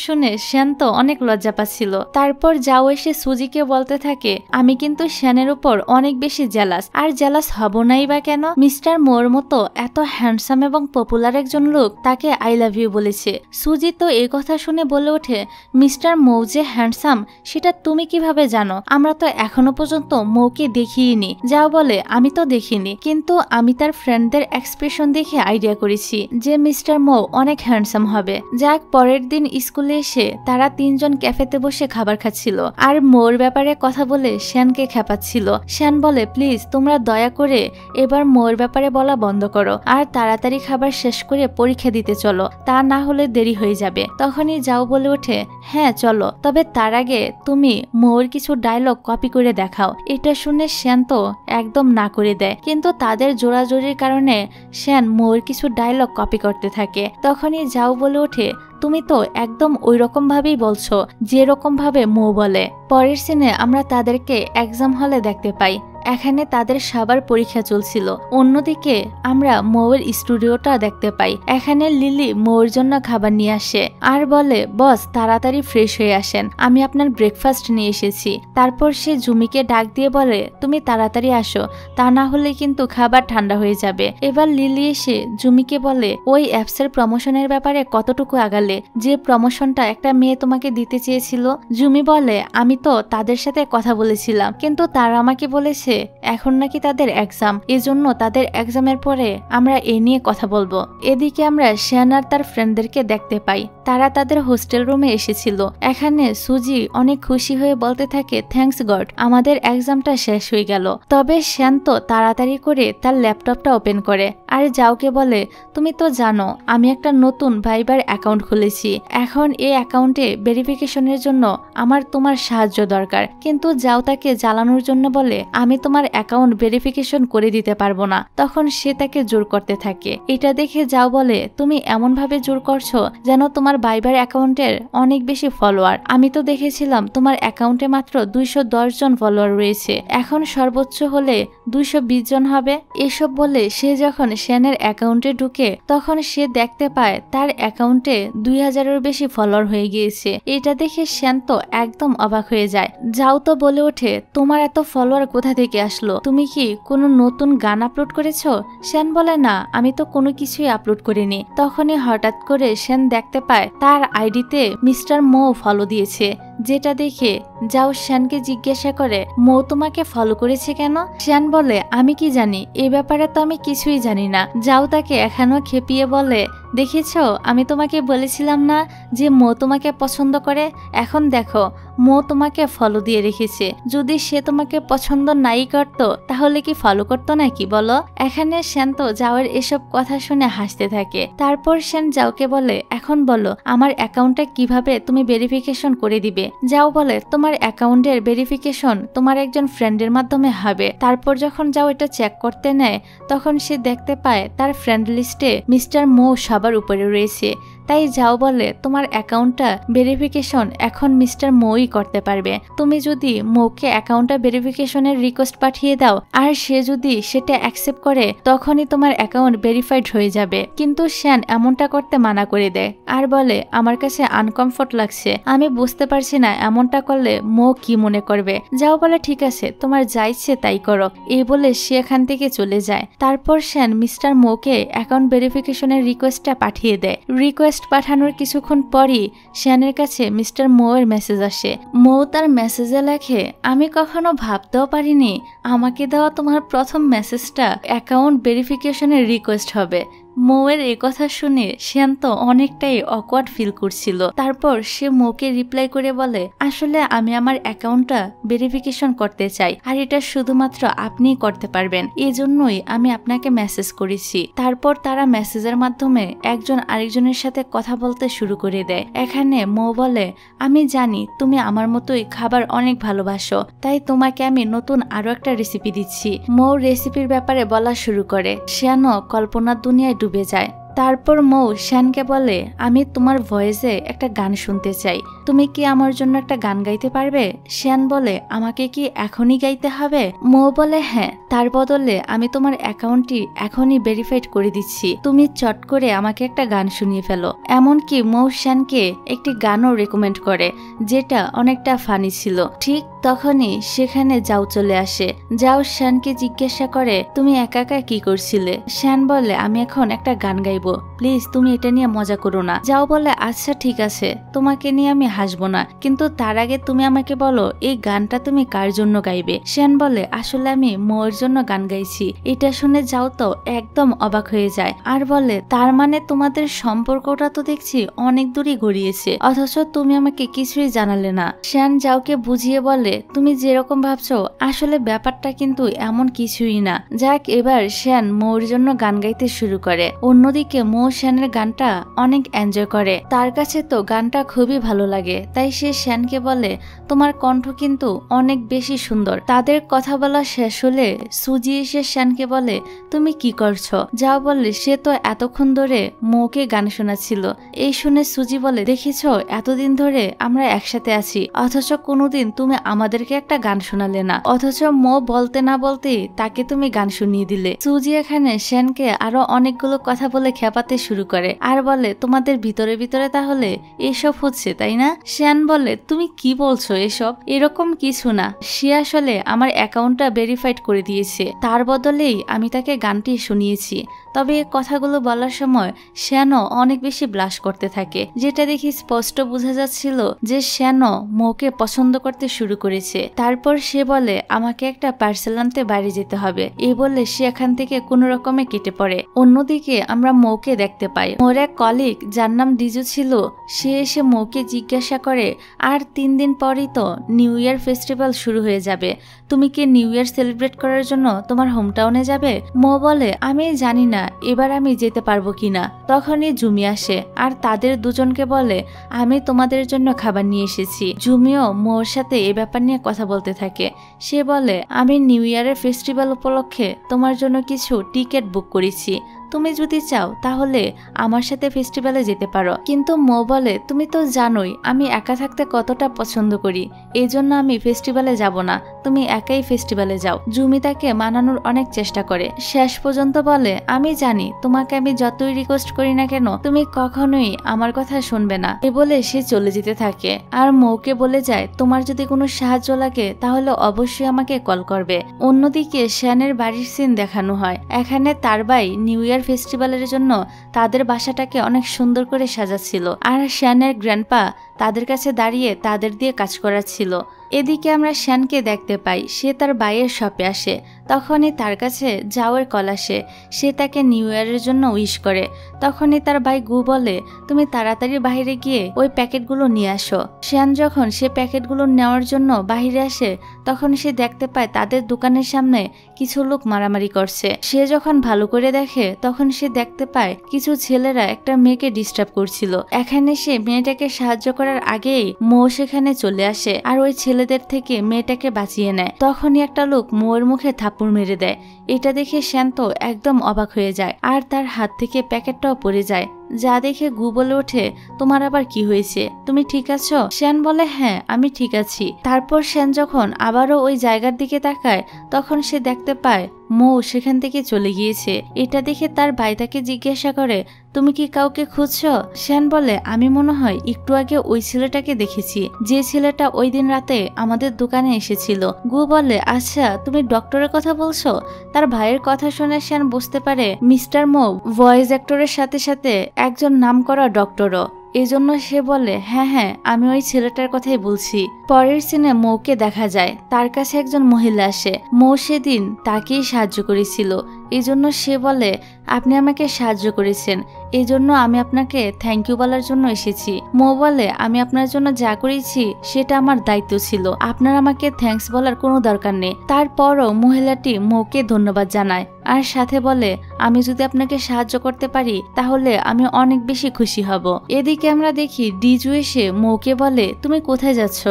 শুনে শ্যান তো অনেক লজ্জা পাচ্ছিল। তারপর যাও এসে সুজিকে বলতে থাকে আমি কিন্তু শ্যানের উপর অনেক বেশি জেলাস, আর জেলাস হব নাই বা কেন? মিস্টার মোর মতো এত হ্যান্ডসাম এবং পপুলার একজন লোক তাকে আই লাভ ইউ বলেছে। সুজি তো এই কথা শুনে বলে ওঠে মিস্টার মৌ যে হ্যান্ডসাম সেটা তুমি কি কিভাবে জানো? আমরা তো এখনো পর্যন্ত মৌকে দেখিনি। যাও বলে আমি তো দেখিনি, কিন্তু আমি তার ফ্রেন্ডদের এক্সপ্রেশন দেখে আইডিয়া করেছি যে মিস্টার মৌ অনেক হ্যান্ডসাম হবে। যাক পরের দিন স্কুলে এসে তারা তিনজন ক্যাফেতে বসে খাবার খাচ্ছিল আর মৌর ব্যাপারে কথা বলে শ্যানকে খেপাচ্ছিল। শ্যান বলে প্লিজ তোমরা দয়া করে এবার মৌর ব্যাপারে বলা বন্ধ করো আর তাড়াতাড়ি খাবার শেষ করে পরীক্ষা দিতে চলো, তা না হলে দেরি হয়ে যাবে। তখনই যাও বলে ওঠে হ্যাঁ চলো, তবে তার আগে তুমি মৌর কিছু ডায়লগ কপি করে দেখাও। এটা শুনে শ্যান তো একদম না করে দেয়, কিন্তু তাদের জোরাজোরির কারণে শ্যান মৌর কিছু ডায়লগ কপি করতে থাকে। তখনই যাও বলে ওঠে তুমি তো একদম ওই রকম ভাবেই বলছো যেরকম ভাবে মৌ বলে। পরের সিনে আমরা তাদেরকে এক্সাম হলে দেখতে পাই, এখানে তাদের সবার পরীক্ষা চলছিল। অন্যদিকে আমরা মৌয়ের স্টুডিওটা দেখতে পাই। এখানে লিলি মৌয়ের জন্য খাবার নিয়ে আসে আর বলে বস তাড়াতাড়ি ফ্রেশ হয়ে আসেন, আমি আপনার ব্রেকফাস্ট নিয়ে এসেছি। তারপর সে জুমিকে ডাক দিয়ে বলে তুমি তাড়াতাড়ি আসো, তা না হলে কিন্তু খাবার ঠান্ডা হয়ে যাবে। এবার লিলি এসে জুমিকে বলে ওই অ্যাপসের প্রমোশনের ব্যাপারে কতটুকু আগালে? যে প্রমোশনটা একটা মেয়ে তোমাকে দিতে চেয়েছিল। জুমি বলে আমি তো তাদের সাথে কথা বলেছিলাম, কিন্তু তারা আমাকে বলেছে বলছে এখন নাকি তাদের এক্সাম, এজন্য তাদের এক্সামের পরে আমরা এ নিয়ে কথা বলবো। এদিকে আমরা শ্যান আর তার ফ্রেন্ডদেরকে দেখতে পাই, তারা তাদের হোস্টেল রুমে এসেছিল। এখানে সুজি অনেক খুশি হয়ে বলতে থাকে থ্যাঙ্কস গড, আমাদের এক্সামটা শেষ হয়ে গেল। তবে শ্যান তো তাড়াতাড়ি করে তার ল্যাপটপটা ওপেন করে আর যাওকে বলে তুমি তো জানো আমি একটা নতুন ভাইবার অ্যাকাউন্ট খুলেছি, এখন এই অ্যাকাউন্টে ভেরিফিকেশনের জন্য আমার তোমার সাহায্য দরকার। কিন্তু যাও তাকে জ্বালানোর জন্য বলে আমি তোমার অ্যাকাউন্ট ভেরিফিকেশন করে দিতে পারবো না। তখন সে তাকে জোর করতে থাকে। এটা দেখে যাও বলে তুমি এমন ভাবে জোর করছো যেন তোমার ভাইবার অ্যাকাউন্টের অনেক বেশি ফলোয়ার, আমি তো দেখেছিলাম তোমার অ্যাকাউন্টে মাত্র 210 জন ফলোয়ার রয়েছে, এখন সর্বোচ্চ হলে 220 জন হবে। এসব বলে সে যখন শ্যানের অ্যাকাউন্টে ঢুকে তখন সে দেখতে পায় তার অ্যাকাউন্টে 2000-এর বেশি ফলোয়ার হয়ে গিয়েছে। এটা দেখে শ্যান তো একদম অবাক হয়ে যায়। যাও তো বলে ওঠে তোমার এত ফলোয়ার কোথা থেকে আসলো, তুমি কি কোনো নতুন গান আপলোড করেছো? শ্যান বলে না, আমি তো কোনো কিছুই আপলোড করিনি। তখনই হঠাৎ করে শ্যান দেখতে পায় তার আইডিতে মিস্টার মো ফলো দিয়েছে, যেটা দেখে যাও শ্যানকে জিজ্ঞাসা করে মো তোমাকে ফলো করেছে কেন? শ্যান বলে আমি কি জানি, এ ব্যাপারে তো আমি কিছুই জানি না। যাও তাকে এখনো খেপিয়ে বলে দেখেছো আমি তোমাকে বলেছিলাম না যে মো তোমাকে পছন্দ করে, এখন দেখো মো তোমাকে ফলো দিয়ে রেখেছে, যদি সে তোমাকে পছন্দ নাই করত তাহলে কি ফলো করতো নাকি বলো? এখানে শ্যান তো যাওয়ের এসব কথা শুনে হাসতে থাকে। তারপর শ্যান যাওকে বলে এখন বলো আমার অ্যাকাউন্টটা কিভাবে তুমি ভেরিফিকেশন করে দিবে? যাও বলে তোমার অ্যাকাউন্টের ভেরিফিকেশন তোমার একজন ফ্রেন্ডের মাধ্যমে হবে। তারপর যখন যাও এটা চেক করতে নেয় তখন সে দেখতে পায় তার ফ্রেন্ড লিস্টে মিস্টার মো সবার উপরে রয়েছে। তাই যাও বলে তোমার অ্যাকাউন্টটা ভেরিফিকেশন এখন মিস্টার মোই করতে পারবে, তুমি যদি মোকে অ্যাকাউন্টটা ভেরিফিকেশনের রিকোয়েস্ট পাঠিয়ে দাও আর সে যদি সেটা অ্যাকসেপ্ট করে তখনই তোমার অ্যাকাউন্ট ভেরিফাইড হয়ে যাবে। কিন্তু শ্যান এমনটা করতে মানা করে দেয় আর বলে আমার কাছে আনকমফোর্ট লাগছে, আমি বুঝতে পারছি না এমনটা করলে মো কি মনে করবে। যাও বলে ঠিক আছে তোমার যা ইচ্ছে তাই করো, এই বলে সে এখান থেকে চলে যায়। তারপর শ্যান মিস্টার মোকে অ্যাকাউন্ট ভেরিফিকেশনের রিকোয়েস্টটা পাঠিয়ে দেয়। রিকোয়েস্ট পাঠানোর কিছুক্ষণ পরই শ্যানের কাছে মিস্টার মো এর মেসেজ আসে। মো তার মেসেজে লেখে আমি কখনো ভাবতেও পারিনি আমাকে দেওয়া তোমার প্রথম মেসেজটা অ্যাকাউন্ট ভেরিফিকেশনের রিকোয়েস্ট হবে। মৌয়ের এই কথা শুনে শ্যান তো অনেকটাই অকওয়ার্ড ফিল করছিল। তারপর সে মোকে রিপ্লাই করে বলে আসলে আমি আমার অ্যাকাউন্টটা ভেরিফিকেশন করতে চাই আর এটা শুধুমাত্র আপনিই করতে পারবেন, এই জন্যই আমি আপনাকে মেসেজ করেছি। তারপর তারা মেসেজের মাধ্যমে একজন আরেকজনের সাথে কথা বলতে শুরু করে দেয়। এখানে মৌ বলে আমি জানি তুমি আমার মতোই খাবার অনেক ভালোবাসো, তাই তোমাকে আমি নতুন আরো একটা রেসিপি দিচ্ছি। মৌ রেসিপির ব্যাপারে বলা শুরু করে। শ্যানও কল্পনার দুনিয়ায় ডুবে যায়। তারপর মৌ শ্যানকে বলে আমি তোমার ভয়েসে একটা গান শুনতে চাই, তুমি কি আমার জন্য একটা গান গাইতে পারবে? শ্যান বলে আমাকে কি এখনই গাইতে হবে? মৌ বলে হ্যাঁ, তার বদলে আমি তোমার অ্যাকাউন্টটি এখনই ভেরিফাইড করে দিচ্ছি, তুমি চট করে আমাকে একটা গান শুনিয়ে ফেলো। এমনকি মৌ শ্যানকে একটি গানও রেকমেন্ড করে যেটা অনেকটা ফানি ছিল। ঠিক তখনই সেখানে যাও চলে আসে। যাও শ্যানকে জিজ্ঞাসা করে তুমি একা একা কি করছিলে? শ্যান বলে আমি এখন একটা গান গাইবো, প্লিজ তুমি এটা নিয়ে মজা করো না। যাও বলে আচ্ছা ঠিক আছে, তোমাকে নিয়ে আমি হাসবো না, কিন্তু তার আগে তুমি আমাকে বলো এই গানটা তুমি কার জন্য গাইবে? শ্যান বলে আসলে আমি মৌয়ের জন্য গান গাইছি। এটা শুনে যাও তো একদম অবাক হয়ে যায় আর বলে তার মানে তোমাদের সম্পর্কটা তো দেখছি অনেক দূরই গড়িয়েছে, অথচ তুমি আমাকে কিছুই জানালে না। শ্যান যাওকে বুঝিয়ে বলে তুমি যেরকম ভাবছো আসলে ব্যাপারটা কিন্তু এমন কিছুই না। যাক, এবার শ্যান মৌর জন্য গান গাইতে শুরু করে। অন্যদিকে মৌ শ্যানের গানটা অনেক এনজয় করে, তার কাছে তো গানটা খুবই ভালো লাগে। তাই সে শ্যানকে বলে তোমার কণ্ঠ কিন্তু অনেক বেশি সুন্দর। তাদের কথা বলা শেষ হলে সুজি এসে শ্যানকে বলে তুমি কি করছো? যাও বলে সে তো এতক্ষণ ধরে মৌকে গান শোনাচ্ছিল। এই শুনে সুজি বলে দেখেছো এতদিন ধরে আমরা একসাথে আছি, অথচ কোনোদিন তুমি আমাদেরকে একটা গান শোনালে না, অথচ মৌ বলতে না বলতেই তাকে তুমি গান শুনিয়ে দিলে। সুজি এখানে শ্যানকে আরো অনেকগুলো কথা বলে খেপাতে শুরু করে আর বলে তোমাদের ভিতরে ভিতরে তাহলে এসব হচ্ছে তাই না? শ্যান বলে তুমি কি বলছো এসব? এরকম কিছু না, সে আসলে আমার অ্যাকাউন্টটা ভেরিফাইড করে দিয়েছে, তার বদলেই আমি তাকে গানটি শুনিয়েছি। তবে এই কথাগুলো বলার সময় শ্যানও অনেক বেশি ব্লাশ করতে থাকে, যেটা দেখে স্পষ্ট বোঝা যাচ্ছিল যে শ্যানও মৌকে পছন্দ করতে শুরু করেছে। তারপর সে বলে আমাকে একটা পার্সেল আনতে বাড়ি যেতে হবে। এই বললে সে এখান থেকে কোনো রকমে কেটে পড়ে। অন্যদিকে আমরা মৌকে দেখতে পাই। মোর এক কলিগ যার নাম ডিজু ছিল, সে এসে মৌকে জিজ্ঞাসা করে আর 3 দিন পরই তো নিউ ইয়ার ফেস্টিভ্যাল শুরু হয়ে যাবে, তুমি কি নিউ ইয়ার সেলিব্রেট করার জন্য তোমার হোম টাউনে যাবে? মো বলে আমি জানি না এবার আমি যেতে পারবো কিনা। তখনই জুমি আসে আর তাদের দুজনকে বলে আমি তোমাদের জন্য খাবার নিয়ে এসেছি। জুমিও মোর সাথে এ ব্যাপার নিয়ে কথা বলতে থাকে। সে বলে আমি নিউ ইয়ারের ফেস্টিভ্যাল উপলক্ষে তোমার জন্য কিছু টিকিট বুক করেছি, তুমি যদি চাও তাহলে আমার সাথে ফেস্টিভ্যালে যেতে পারো। কিন্তু মো বলে তুমি তো জানোই আমি একা থাকতে কতটা পছন্দ করি, এই জন্য আমি ফেস্টিভ্যালে যাব না, তুমি একাই ফেস্টিভ্যালে যাও। জুমি তাকে মানানোর অনেক চেষ্টা করে, শেষ পর্যন্ত বলে আমি জানি তোমাকে আমি যতই রিকোয়েস্ট করি না কেন তুমি কখনোই আমার কথা শুনবে না। এ বলে সে চলে যেতে থাকে আর মৌকে বলে যায় তোমার যদি কোনো সাহায্য লাগে তাহলে অবশ্যই আমাকে কল করবে। অন্যদিকে শ্যানের বাড়ির সিন দেখানো হয়। এখানে তার ভাই নিউ ইয়ার ফেস্টিভ্যালের জন্য তাদের বাসাটাকে অনেক সুন্দর করে সাজাচ্ছিল আর শ্যানের গ্র্যান্ডপা তাদের কাছে দাঁড়িয়ে তাদের দিয়ে কাজ করাচ্ছিল। এদিকে আমরা শ্যানকে দেখতে পাই, সে তার ভাইয়ের শপে আসে। তখনই তার কাছে যাওয়ার কল আসে, সে তাকে নিউ ইয়ারের জন্য উইশ করে। তখনই তার ভাই গু বলে তুমি তাড়াতাড়ি বাইরে গিয়ে ওই প্যাকেটগুলো নিয়ে আসো। শ্যান যখন সে প্যাকেটগুলো নেওয়ার জন্য বাহিরে আসে তখন সে দেখতে পায় তাদের দোকানের সামনে কিছু লোক মারামারি করছে। সে যখন ভালো করে দেখে তখন সে দেখতে পায় কিছু ছেলেরা একটা মেয়েকে ডিস্টার্ব করছিল। এখানে সে মেয়েটাকে সাহায্য করার আগেই মৌ সেখানে চলে আসে আর ওই ছেলেদের থেকে মেয়েটাকে বাঁচিয়ে নেয়। তখনই একটা লোক মৌয়ের মুখে থাপ্পড় মেরে দেয়। এটা দেখে শ্যান তো একদম অবাক হয়ে যায় আর তার হাত থেকে প্যাকেটটাও পড়ে যায়, যা দেখে গু বলে ওঠে তোমার আবার কি হয়েছে, তুমি ঠিক আছো? শ্যান বলে হ্যাঁ আমি ঠিক আছি। তারপর শ্যান যখন আবারও ওই জায়গার দিকে তাকায় তখন সে দেখতে পায় মৌ সেখান থেকে চলে গিয়েছে। এটা দেখে তার ভাই তাকে জিজ্ঞাসা করে তুমি কি কাউকে খুঁজছো? শ্যান বলে আমি মনে হয় একটু আগে ওই ছেলেটাকে দেখেছি, যে ছেলেটা ওই দিন রাতে আমাদের দোকানে এসেছিল। গু বলে আচ্ছা তুমি ডক্টরের কথা বলছো? তার ভাইয়ের কথা শুনে শ্যান বুঝতে পারে মিস্টার মৌ ভয়েস অ্যাক্টরের সাথে সাথে একজন নামকরা ডক্টরও। এজন্য সে বলে হ্যাঁ হ্যাঁ আমি ওই ছেলেটার কথাই বলছি। পরের সিনে মৌকে দেখা যায়, তার কাছে একজন মহিলা আসে। মৌ সেদিন তাকেই সাহায্য করেছিল, এজন্য সে বলে আপনি আমাকে সাহায্য করেছেন, এই জন্য আমি আপনাকে থ্যাংক ইউ বলার জন্য এসেছি। মৌ বলে আমি আপনার জন্য যা করেছি সেটা আমার দায়িত্ব ছিল, আপনার আমাকে থ্যাঙ্কস বলার কোনো দরকার নেই। তারপরও মহিলাটি মৌকে ধন্যবাদ জানায় আর সাথে বলে আমি যদি আপনাকে সাহায্য করতে পারি তাহলে আমি অনেক বেশি খুশি হব। এদিকে আমরা দেখি ডিজু এসে মৌকে বলে তুমি কোথায় যাচ্ছ?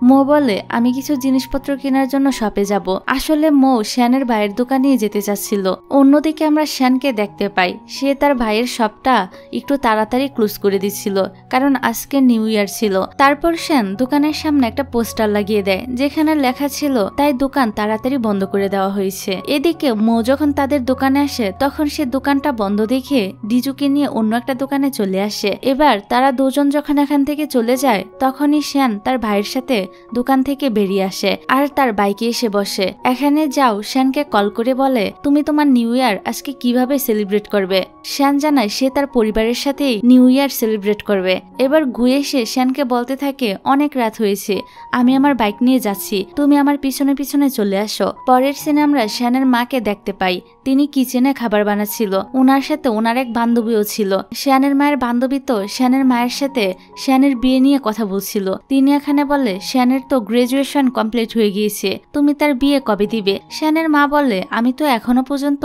মৌ বলে আমি কিছু জিনিসপত্র কেনার জন্য শপে যাব। আসলে মৌ শ্যানের ভাইয়ের দোকানে যেতে চাচ্ছিল। অন্যদিকে আমরা শ্যানকে দেখতে পাই, সে তার ভাইয়ের শপটা একটু তাড়াতাড়ি ক্লোজ করে দিচ্ছিল কারণ আজকে নিউ ইয়ার ছিল। তারপর শ্যান দোকানের সামনে একটা পোস্টার লাগিয়ে দেয় যেখানে লেখা ছিল তাই দোকান তাড়াতাড়ি বন্ধ করে দেওয়া হয়েছে। এদিকে মৌ যখন তাদের দোকানে আসে তখন সে দোকানটা বন্ধ দেখে ডিজুকে নিয়ে অন্য একটা দোকানে চলে আসে। এবার তারা দুজন যখন এখান থেকে চলে যায় তখনই শ্যান তার ভাইয়ের সাথে দোকান থেকে বেরিয়ে আসে আর তার বাইকে এসে বসে। এখানে যাও শ্যানকে কল করে বলে তুমি তোমার নিউ ইয়ার আজকে কিভাবে সেলিব্রেট করবে। শ্যান জানায় সে তার পরিবারের সাথেই নিউ ইয়ার সেলিব্রেট করবে। এবার ঘুরে এসে শ্যানকে বলতে থাকে অনেক রাত হয়েছে, আমি আমার বাইক নিয়ে যাচ্ছি, তুমি আমার পিছনে পিছনে চলে আসো। পরের সিনে আমরা শ্যানের মাকে দেখতে পাই, তিনি কিচেনে খাবার বানাচ্ছিল। ওনার সাথে ওনার এক বান্ধবীও ছিল। শ্যানের মায়ের বান্ধবী তো শ্যানের মায়ের সাথে শ্যানের বিয়ে নিয়ে কথা বলছিল। তিনি এখানে বলে শ্যানের তো গ্রাজুয়েশন কমপ্লিট হয়ে গিয়েছে, তুমি তার বিয়ে কবে দিবে? শ্যানের মা বলে আমি তো এখনো পর্যন্ত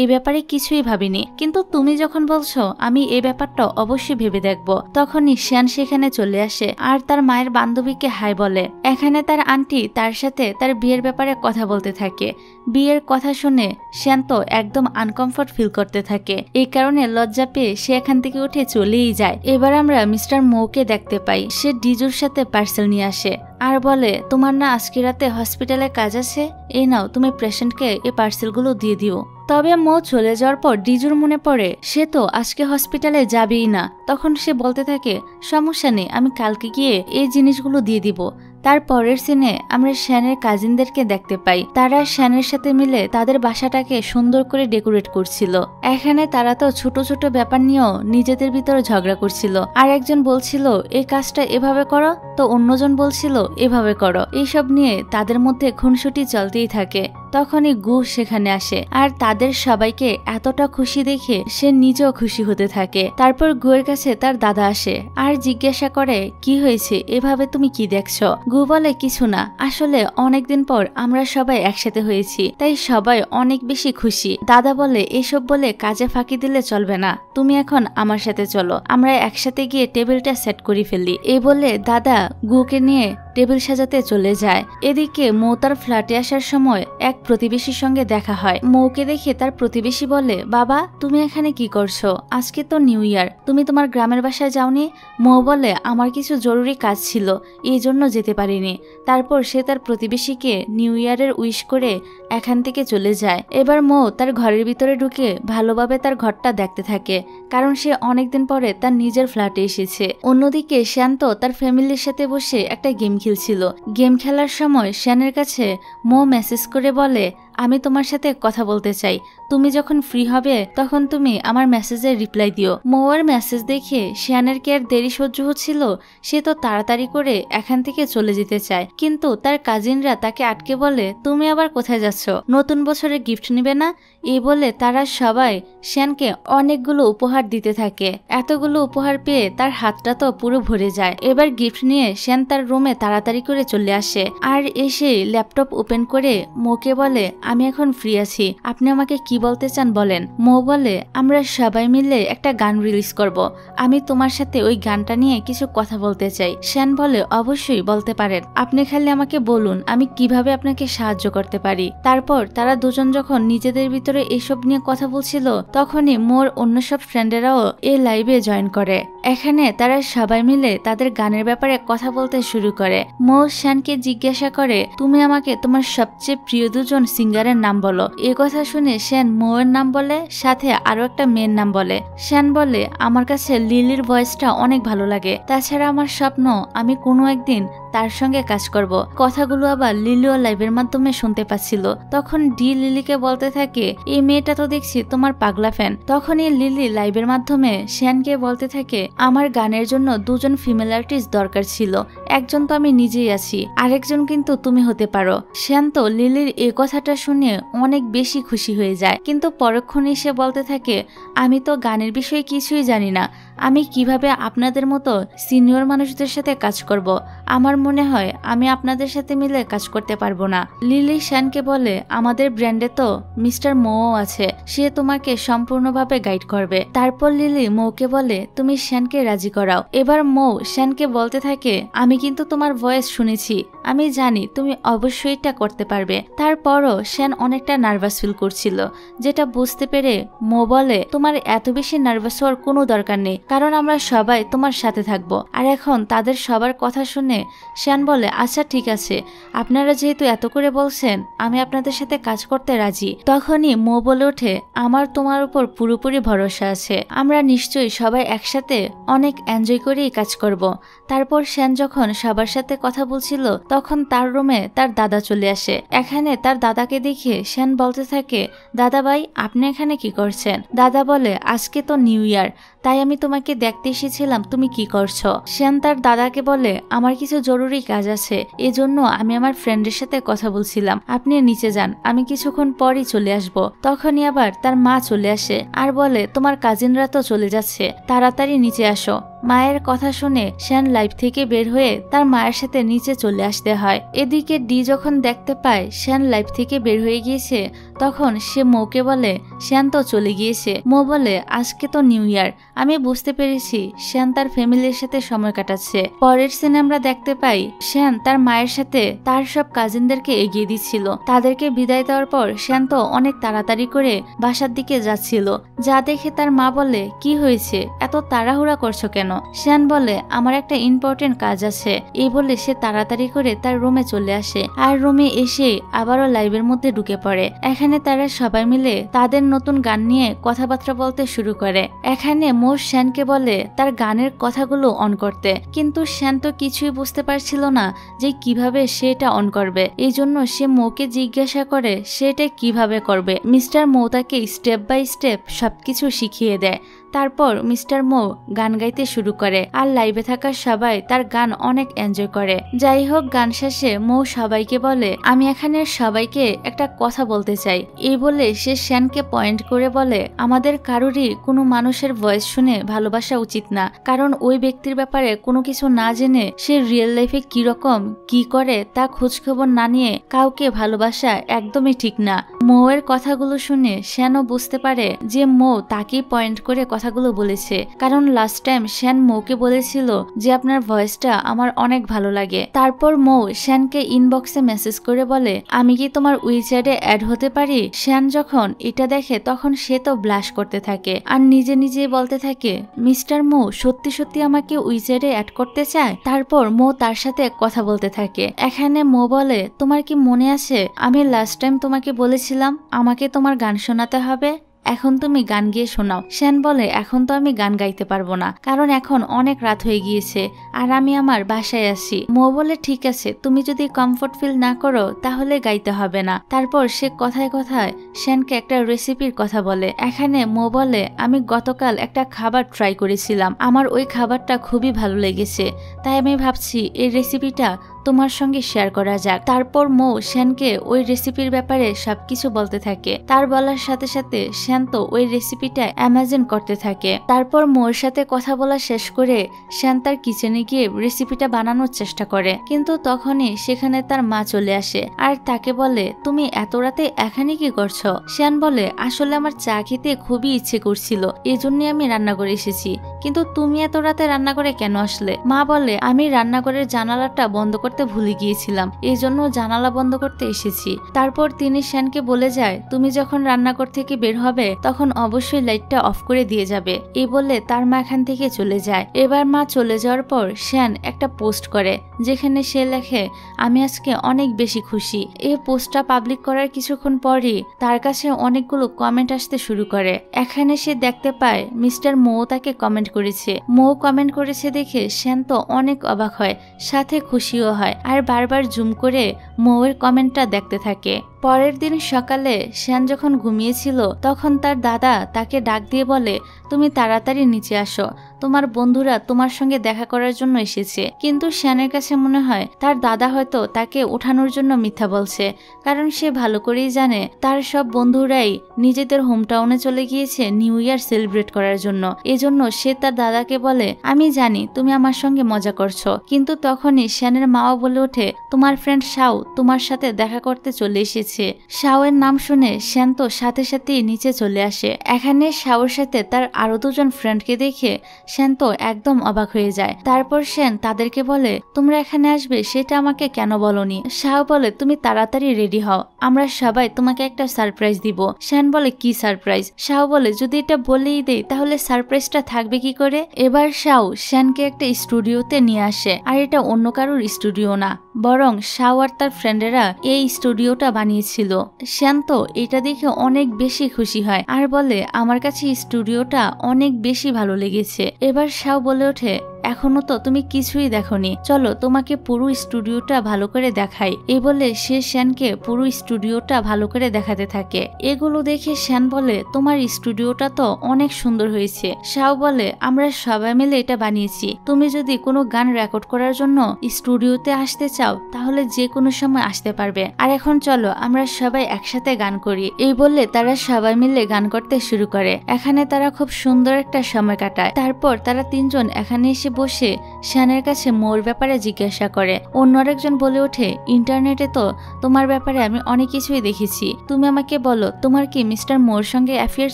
এই ব্যাপারে কিছুই ভাবিনি, কিন্তু তুমি যখন বলছো আমি এই ব্যাপারটা অবশ্যই ভেবে দেখব। তখনই শ্যান সেখানে চলে আসে আর তার মায়ের বান্ধবীকে হাই বলে। এখানে তার আন্টি তার সাথে তার বিয়ের ব্যাপারে কথা বলতে থাকে। বিয়ের কথা শুনে শ্যান তো একদম আনকমফর্ট ফিল করতে থাকে, এই কারণে লজ্জা পেয়ে সে এখান থেকে উঠে চলেই যায়। এবার আমরা মিস্টার মৌকে দেখতে পাই, সে ডিজুর সাথে পার্সেল নিয়ে আসে আর বলে তোমার না আজকে রাতে হসপিটালে কাজ আছে, এই নাও তুমি পেশেন্টকে এই পার্সেলগুলো দিয়ে দিও। তবে মৌ চলে যাওয়ার পর ডিজুর মনে পড়ে সে তো আজকে হসপিটালে যাবেই না। তখন সে বলতে থাকে সমস্যা নেই, আমি কালকে গিয়ে এই জিনিসগুলো দিয়ে দিব। তার পরের সিনে আমরা শ্যানের কাজিনদেরকে দেখতে পাই। তারা শ্যানের সাথে মিলে তাদের বাসাটাকে সুন্দর করে ডেকোরেট করছিল। এখানে তারা তো ছোট ছোট ব্যাপার নিয়েও নিজেদের ভিতরে ঝগড়া করছিল। আর একজন বলছিল এই কাজটা এভাবে করো, তো অন্যজন বলছিল এভাবে করো। এইসব নিয়ে তাদের মধ্যে খুনসুটি চলতেই থাকে। তখনই গু সেখানে আসে আর তাদের সবাইকে এতটা খুশি দেখে সে নিজেও খুশি হতে থাকে। তারপর গুয়ের কাছে তার দাদা আসে আর জিজ্ঞাসা করে কি হয়েছে, এভাবে তুমি কি দেখছো? গু বলে কিছু না, আসলে অনেকদিন পর আমরা সবাই একসাথে হয়েছি, তাই সবাই অনেক বেশি খুশি। দাদা বলে এসব বলে কাজে ফাঁকি দিলে চলবে না, তুমি এখন আমার সাথে চলো, আমরা একসাথে গিয়ে টেবিলটা সেট করে ফেলি। এই বলে দাদা গুকে নিয়ে টেবিল সাজাতে চলে যায়। এদিকে মৌ তার ফ্ল্যাটে আসার সময় এক প্রতিবেশীর সঙ্গে দেখা হয়। মৌকে দেখে তার প্রতিবেশী বলে বাবা তুমি এখানে কি করছো? আজকে তো নিউ ইয়ার, তুমি তোমার গ্রামের বাসায় যাওনি? মৌ বলে আমার কিছু জরুরি কাজ ছিল, এই জন্য যেতে পারিনি। তারপর সে তার প্রতিবেশীকে নিউ ইয়ারের উইশ করে এখান থেকে চলে যায়। এবার মৌ তার ঘরের ভিতরে ঢুকে ভালোভাবে তার ঘরটা দেখতে থাকে, কারণ সে অনেকদিন পরে তার নিজের ফ্ল্যাটে এসেছে। অন্যদিকে শান্ত তার ফ্যামিলির সাথে বসে একটা গেম খেলছিল। গেম খেলার সময় শ্যানের কাছে মৌ মেসেজ করে বলে আমি তোমার সাথে কথা বলতে চাই, তুমি যখন ফ্রি হবে তখন তুমি আমার মেসেজের রিপ্লাই দিও। মৌয়ের মেসেজ দেখে শ্যানের কি আর দেরি সহ্য হচ্ছিল, সে তো তাড়াতাড়ি করে এখান থেকে চলে যেতে চায়, কিন্তু তার কাজিনরা তাকে আটকে বলে তুমি আবার কোথায় যাচ্ছ, নতুন বছরের গিফট নিবে না? এই বলে তারা সবাই শ্যানকে অনেকগুলো উপহার দিতে থাকে। এতগুলো উপহার পেয়ে তার হাতটা তো পুরো ভরে যায়। এবার গিফট নিয়ে শ্যান তার রুমে তাড়াতাড়ি করে চলে আসে আর এসে ল্যাপটপ ওপেন করে মৌকে বলে আমি এখন ফ্রি আছি, আপনি আমাকে কি বলতে চান বলেন। মৌ বলে আমরা সবাই মিলে একটা গান রিলিজ করব, আমি তোমার সাথে ওই গানটা নিয়ে কিছু কথা বলতে চাই। শ্যান বলে অবশ্যই বলতে পারেন, আপনি খালি আমাকে বলুন আমি কিভাবে আপনাকে সাহায্য করতে পারি। তারপর তারা দুজন যখন নিজেদের ভিতরে এসব নিয়ে কথা বলছিল তখনই মোর অন্য সব ফ্রেন্ডেরাও এই লাইভে জয়েন করে। এখানে তারা সবাই মিলে তাদের গানের ব্যাপারে কথা বলতে শুরু করে। মৌ শ্যানকে জিজ্ঞাসা করে তুমি আমাকে তোমার সবচেয়ে প্রিয় দুজন সিঙ্গারের নাম বলো। এ কথা শুনে শ্যান মৌয়ের নাম বলে, সাথে আরো একটা মেয়ের নাম বলে। শ্যান বলে আমার কাছে লিলির ভয়েসটা অনেক ভালো লাগে, তাছাড়া আমার স্বপ্ন আমি কোনো একদিন তার সঙ্গে কাজ করব। কথাগুলো আবার লিলিও লাইভের মাধ্যমে শুনতে পাচ্ছিল। তখন ডি লিলিকে বলতে থাকে এই মেয়েটা তো দেখছি তোমার পাগলা ফ্যান। তখনই লিলি লাইভের মাধ্যমে শ্যানকে বলতে থাকে আমার গানের জন্য দুজন ফিমেল আর্টিস্ট দরকার ছিল, একজন তো আমি নিজেই আছি, আরেকজন কিন্তু তুমি হতে পারো। শ্যান তো লিলির এই কথাটা শুনে অনেক বেশি খুশি হয়ে যায়, কিন্তু পরক্ষণে সে বলতে থাকে আমি তো গানের বিষয়ে কিছুই জানি না, আমি কিভাবে আপনাদের মতো সিনিয়র মানুষদের সাথে কাজ করব, আমার মনে হয় আমি আপনাদের সাথে মিলে কাজ করতে পারবো না। লিলি শ্যানকে বলে আমাদের ব্র্যান্ডে তো মিস্টার মৌ আছে, সে তোমাকে সম্পূর্ণভাবে গাইড করবে। তারপর লিলি মৌকে বলে তুমি শ্যানকে রাজি করাও। এবার মৌ শ্যানকে বলতে থাকে আমি কিন্তু তোমার ভয়েস শুনেছি, আমি জানি তুমি অবশ্যই এটা করতে পারবে। তারপরও শ্যান অনেকটা নার্ভাস ফিল করছিল, যেটা বুঝতে পেরে মৌ বলে তোমার এত বেশি নার্ভাস হওয়ার কোনো দরকার নেই, কারণ আমরা সবাই তোমার সাথে থাকবো। আর এখন তাদের সবার কথা শুনে শ্যান বলে আচ্ছা ঠিক আছে, আপনারা যেহেতু এত করে বলছেন আমি আপনাদের সাথে কাজ করতে রাজি। তখনই মৌ বলে ওঠে আমার তোমার উপর পুরোপুরি ভরসা আছে, আমরা নিশ্চয়ই সবাই একসাথে অনেক এনজয় করেই কাজ করব। তারপর শ্যান যখন সবার সাথে কথা বলছিল তখন তার রুমে তার দাদা চলে আসে। এখানে তার দাদাকে দেখে শ্যান বলতে থাকে দাদা ভাই আপনি এখানে কি করছেন? দাদা বলে আজকে তো নিউ ইয়ার, তাই আমি তোমাকে দেখতে এসেছিলাম তুমি কি করছো। শ্যান তার দাদাকে বলে আমার কিছু জরুরি কাজ আছে, এজন্য আমি আমার ফ্রেন্ডের সাথে কথা বলছিলাম, আপনি নিচে যান, আমি কিছুক্ষণ পরই চলে আসব। তখনই আবার তার মা চলে আসে আর বলে তোমার কাজিনরা তো চলে যাচ্ছে, তাড়াতাড়ি নিচে আসো। মায়ের কথা শুনে শ্যান লাইফ থেকে বের হয়ে তার মায়ের সাথে নিচে চলে আসতে হয়। এদিকে ডি যখন দেখতে পায় শ্যান লাইফ থেকে বের হয়ে গিয়েছে তখন সে মৌকে বলে শ্যান তো চলে গিয়েছে। মৌ বলে আজকে তো নিউ ইয়ার, আমি বুঝতে পেরেছি শ্যান তার ফ্যামিলির সাথে সময় কাটাচ্ছে। পরের সিনে আমরা দেখতে পাই শ্যান তার মায়ের সাথে তার সব কাজিনদেরকে এগিয়ে দিচ্ছিল। তাদেরকে বিদায় দেওয়ার পর শ্যান তো অনেক তাড়াতাড়ি করে বাসার দিকে যাচ্ছিল, যা দেখে তার মা বলে কি হয়েছে, এত তাড়াহুড়া করছো কেন? শ্যান বলে আমার একটা ইম্পর্টেন্ট কাজ আছে। এই বলে সে তাড়াতাড়ি করে তার রুমে চলে আসে আর রুমে এসে আবারও লাইভের মধ্যে ঢুকে পড়ে। এখানে তারা সবাই মিলে তাদের নতুন গান নিয়ে কথাবার্তা বলতে শুরু করে। এখানে মো শ্যানকে বলে তার গানের কথাগুলো অন করতে, কিন্তু শ্যান তো কিছুই বুঝতে পারছিল না যে কিভাবে সে এটা অন করবে। এই জন্য সে মোকে জিজ্ঞাসা করে সেটা কিভাবে করবে। মিস্টার মো তাকে স্টেপ বাই স্টেপ সবকিছু শিখিয়ে দেয়। তারপর মিস্টার মো গান গাইতে শুরু করে আর লাইভে থাকা সবাই তার গান অনেক এনজয় করে। যাই হোক, গান শেষে মো সবাইকে বলে আমি এখানে সবাইকে একটা কথা বলতে চাই। এই বলে সে শ্যানকে পয়েন্ট করে বলে আমাদের কারোরই কোনো মানুষের ভয়েস শুনে ভালোবাসা উচিত না, কারণ ওই ব্যক্তির ব্যাপারে কোনো কিছু না জেনে সে রিয়েল লাইফে কিরকম কি করে তা খোঁজখবর না নিয়ে কাউকে ভালোবাসা একদমই ঠিক না। মো এর কথাগুলো শুনে শ্যানও বুঝতে পারে যে মো তাকেই পয়েন্ট করে কথাগুলো বলেছে, কারণ লাস্ট টাইম শ্যান মোকে বলেছিল যে আপনার ভয়েসটা আমার অনেক ভালো লাগে। তারপর মো শ্যানকে ইনবক্সে মেসেজ করে বলে আমি কি তোমার উইচ্যাটে অ্যাড হতে পারি। শ্যান যখন এটা দেখে তখন সে তো ব্লাশ করতে থাকে আর নিজে নিজেই বলতে থাকে মিস্টার মো সত্যি সত্যি আমাকে উইচ্যাটে অ্যাড করতে চায়। তারপর মো তার সাথে কথা বলতে থাকে। এখানে মো বলে তোমার কি মনে আছে আমি লাস্ট টাইম তোমাকে বলেছিলাম আমাকে তোমার গান শোনাতে হবে, এখন তুমি গান গিয়ে শোনাও। শ্যান বলে এখন তো আমি গান গাইতে পারবো না, কারণ এখন অনেক রাত হয়ে গিয়েছে আর আমি আমার বাসায় আসি। মো বলে ঠিক আছে, তুমি যদি কমফোর্ট ফিল না করো তাহলে গাইতে হবে না। তারপর সে কথায় কথায় শ্যানকে একটা রেসিপির কথা বলে। এখানে মো বলে আমি গতকাল একটা খাবার ট্রাই করেছিলাম, আমার ওই খাবারটা খুবই ভালো লেগেছে, তাই আমি ভাবছি এই রেসিপিটা তোমার সঙ্গে শেয়ার করা যাক। তারপর মো শ্যানকে ওই রেসিপির ব্যাপারে সবকিছু বলতে থাকে। তার বলার সাথে সাথে শ্যান তো ওই রেসিপিটা ইমাজিন করতে থাকে। তারপর মোর সাথে কথা বলা শেষ করে শ্যান তার কিচেনে গিয়ে রেসিপিটা বানানোর চেষ্টা করে, কিন্তু তখনই সেখানে তার মা চলে আসে আর তাকে বলে তুমি এত রাতে এখানে কি করছো। শ্যান বলে আসলে আমার চা খেতে খুবই ইচ্ছে করছিল, এজন্যই আমি রান্না করে এসেছি, কিন্তু তুমি এত রাতে রান্না করে কেন আসলে। মা বলে আমি রান্নাঘরের জানালাটা বন্ধ করতে ভুলে গিয়েছিলাম, এই জন্য জানালা বন্ধ করতে এসেছি। তারপর তিনি শ্যানকে বলে যায় তুমি যখন রান্নাঘর থেকে বের হবে তখন অবশ্যই লাইটটা অফ করে দিয়ে যাবে। এই বলে তার মা এখান থেকে চলে যায়। এবার মা চলে যাওয়ার পর শ্যান একটা পোস্ট করে যেখানে সে লেখে আমি আজকে অনেক বেশি খুশি। এই পোস্টটা পাবলিক করার কিছুক্ষণ পরই তার কাছে অনেকগুলো কমেন্ট আসতে শুরু করে। এখানে সে দেখতে পায় মিস্টার মো তাকে কমেন্ট করেছে। মো কমেন্ট করেছে দেখে শ্যান তো অনেক অবাক হয়, সাথে খুশিও হয় আর বারবার জুম করে মো এর কমেন্টটা দেখতে থাকে। পরের দিন সকালে শ্যান যখন ঘুমিয়েছিল তখন তার দাদা তাকে ডাক দিয়ে বলে তুমি তাড়াতাড়ি নিচে আসো, তোমার বন্ধুরা তোমার সঙ্গে দেখা করার জন্য এসেছে। কিন্তু শ্যানের কাছে মনে হয় তার দাদা হয়তো তাকে উঠানোর জন্য মিথ্যা বলছে, কারণ সে ভালো করেই জানে তার সব বন্ধুরাই নিজেদের হোমটাউনে চলে গিয়েছে নিউ ইয়ার সেলিব্রেট করার জন্য। এজন্য সে তার দাদাকে বলে আমি জানি তুমি আমার সঙ্গে মজা করছো, কিন্তু তখনই শ্যানের মাও বলে ওঠে তোমার ফ্রেন্ড শাও তোমার সাথে দেখা করতে চলে এসেছে। শাও এর নাম শুনে শ্যান তো সাথে সাথেই নিচে চলে আসে। এখানে শাওর সাথে তার আরো দুজন ফ্রেন্ডকে দেখে শ্যান তো একদম অবাক হয়ে যায়। তারপর শ্যান তাদেরকে বলে তোমরা এখানে আসবে সেটা আমাকে কেন বলনি। শাও বলে তুমি তাড়াতাড়ি রেডি হও, আমরা সবাই তোমাকে একটা সারপ্রাইজ দিব। শ্যান বলে কি সারপ্রাইজ। শাও বলে যদি এটা বলেই দেই তাহলে সারপ্রাইজটা থাকবে কি করে। এবার শাও শ্যানকে একটা স্টুডিওতে নিয়ে আসে, আর এটা অন্য কারোর স্টুডিও না, বরং শাও আর তার ফ্রেন্ডেরা এই স্টুডিওটা বানিয়েছিল। শ্যান তো এটা দেখে অনেক বেশি খুশি হয় আর বলে আমার কাছে স্টুডিওটা অনেক বেশি ভালো লেগেছে। এবার শাও বলে ওঠে এখনো তো তুমি কিছুই দেখোনি, চলো তোমাকে পুরো স্টুডিওটা ভালো করে দেখাই। এই বলে সে শ্যানকে পুরো স্টুডিওটা ভালো করে দেখাতে থাকে। এগুলো দেখে শ্যান বলে তোমার স্টুডিওটা তো অনেক সুন্দর হয়েছে। শাও বলে আমরা সবাই মিলে এটা বানিয়েছি, তুমি যদি কোনো গান রেকর্ড করার জন্য স্টুডিওতে আসতে চাও তাহলে যে কোনো সময় আসতে পারবে, আর এখন চলো আমরা সবাই একসাথে গান করি। এই বললে তারা সবাই মিলে গান করতে শুরু করে। এখানে তারা খুব সুন্দর একটা সময় কাটায়। তারপর তারা তিনজন এখানে এসে বসে শ্যানের কাছে মোর ব্যাপারে জিজ্ঞাসা করে। অন্য আরেকজন বলে ওঠে ইন্টারনেটে তো তোমার ব্যাপারে আমি অনেক কিছুই দেখেছি, তুমি আমাকে বলো তোমার কি মিস্টার মোর সঙ্গে অ্যাফেয়ার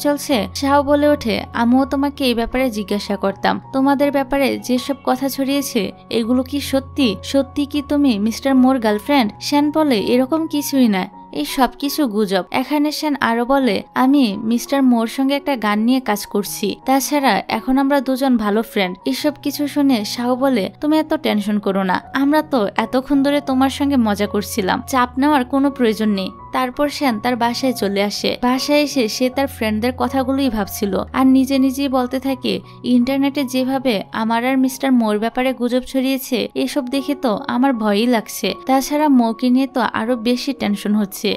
চলছে। শাও বলে ওঠে আমিও তোমাকে এই ব্যাপারে জিজ্ঞাসা করতাম, তোমাদের ব্যাপারে যেসব কথা ছড়িয়েছে এগুলো কি সত্যি? সত্যি কি তুমি মিস্টার মোর গার্লফ্রেন্ড? শ্যান বলে এরকম কিছুই না, এই সবকিছু গুজব। এখানে সেন আরো বলে, আমি মিস্টার মোর সঙ্গে একটা গান নিয়ে কাজ করছি, তাছাড়া এখন আমরা দুজন ভালো ফ্রেন্ড। এসব কিছু শুনে শাও বলে, তুমি এত টেনশন করো না, আমরা তো এতক্ষণ ধরে তোমার সঙ্গে মজা করছিলাম, চাপ নেওয়ার কোনো প্রয়োজন নেই। তারপর সেন তার বাসায় চলে আসে। বাসায় এসে সে তার ফ্রেন্ডদের কথাগুলোই ভাবছিল আর নিজে নিজেই বলতে থাকে, ইন্টারনেটে যেভাবে আমার আর মিস্টার মোর ব্যাপারে গুজব ছড়িয়েছে, এসব দেখে তো আমার ভয়ই লাগছে। তাছাড়া মৌকে নিয়ে তো আরো বেশি টেনশন হচ্ছে,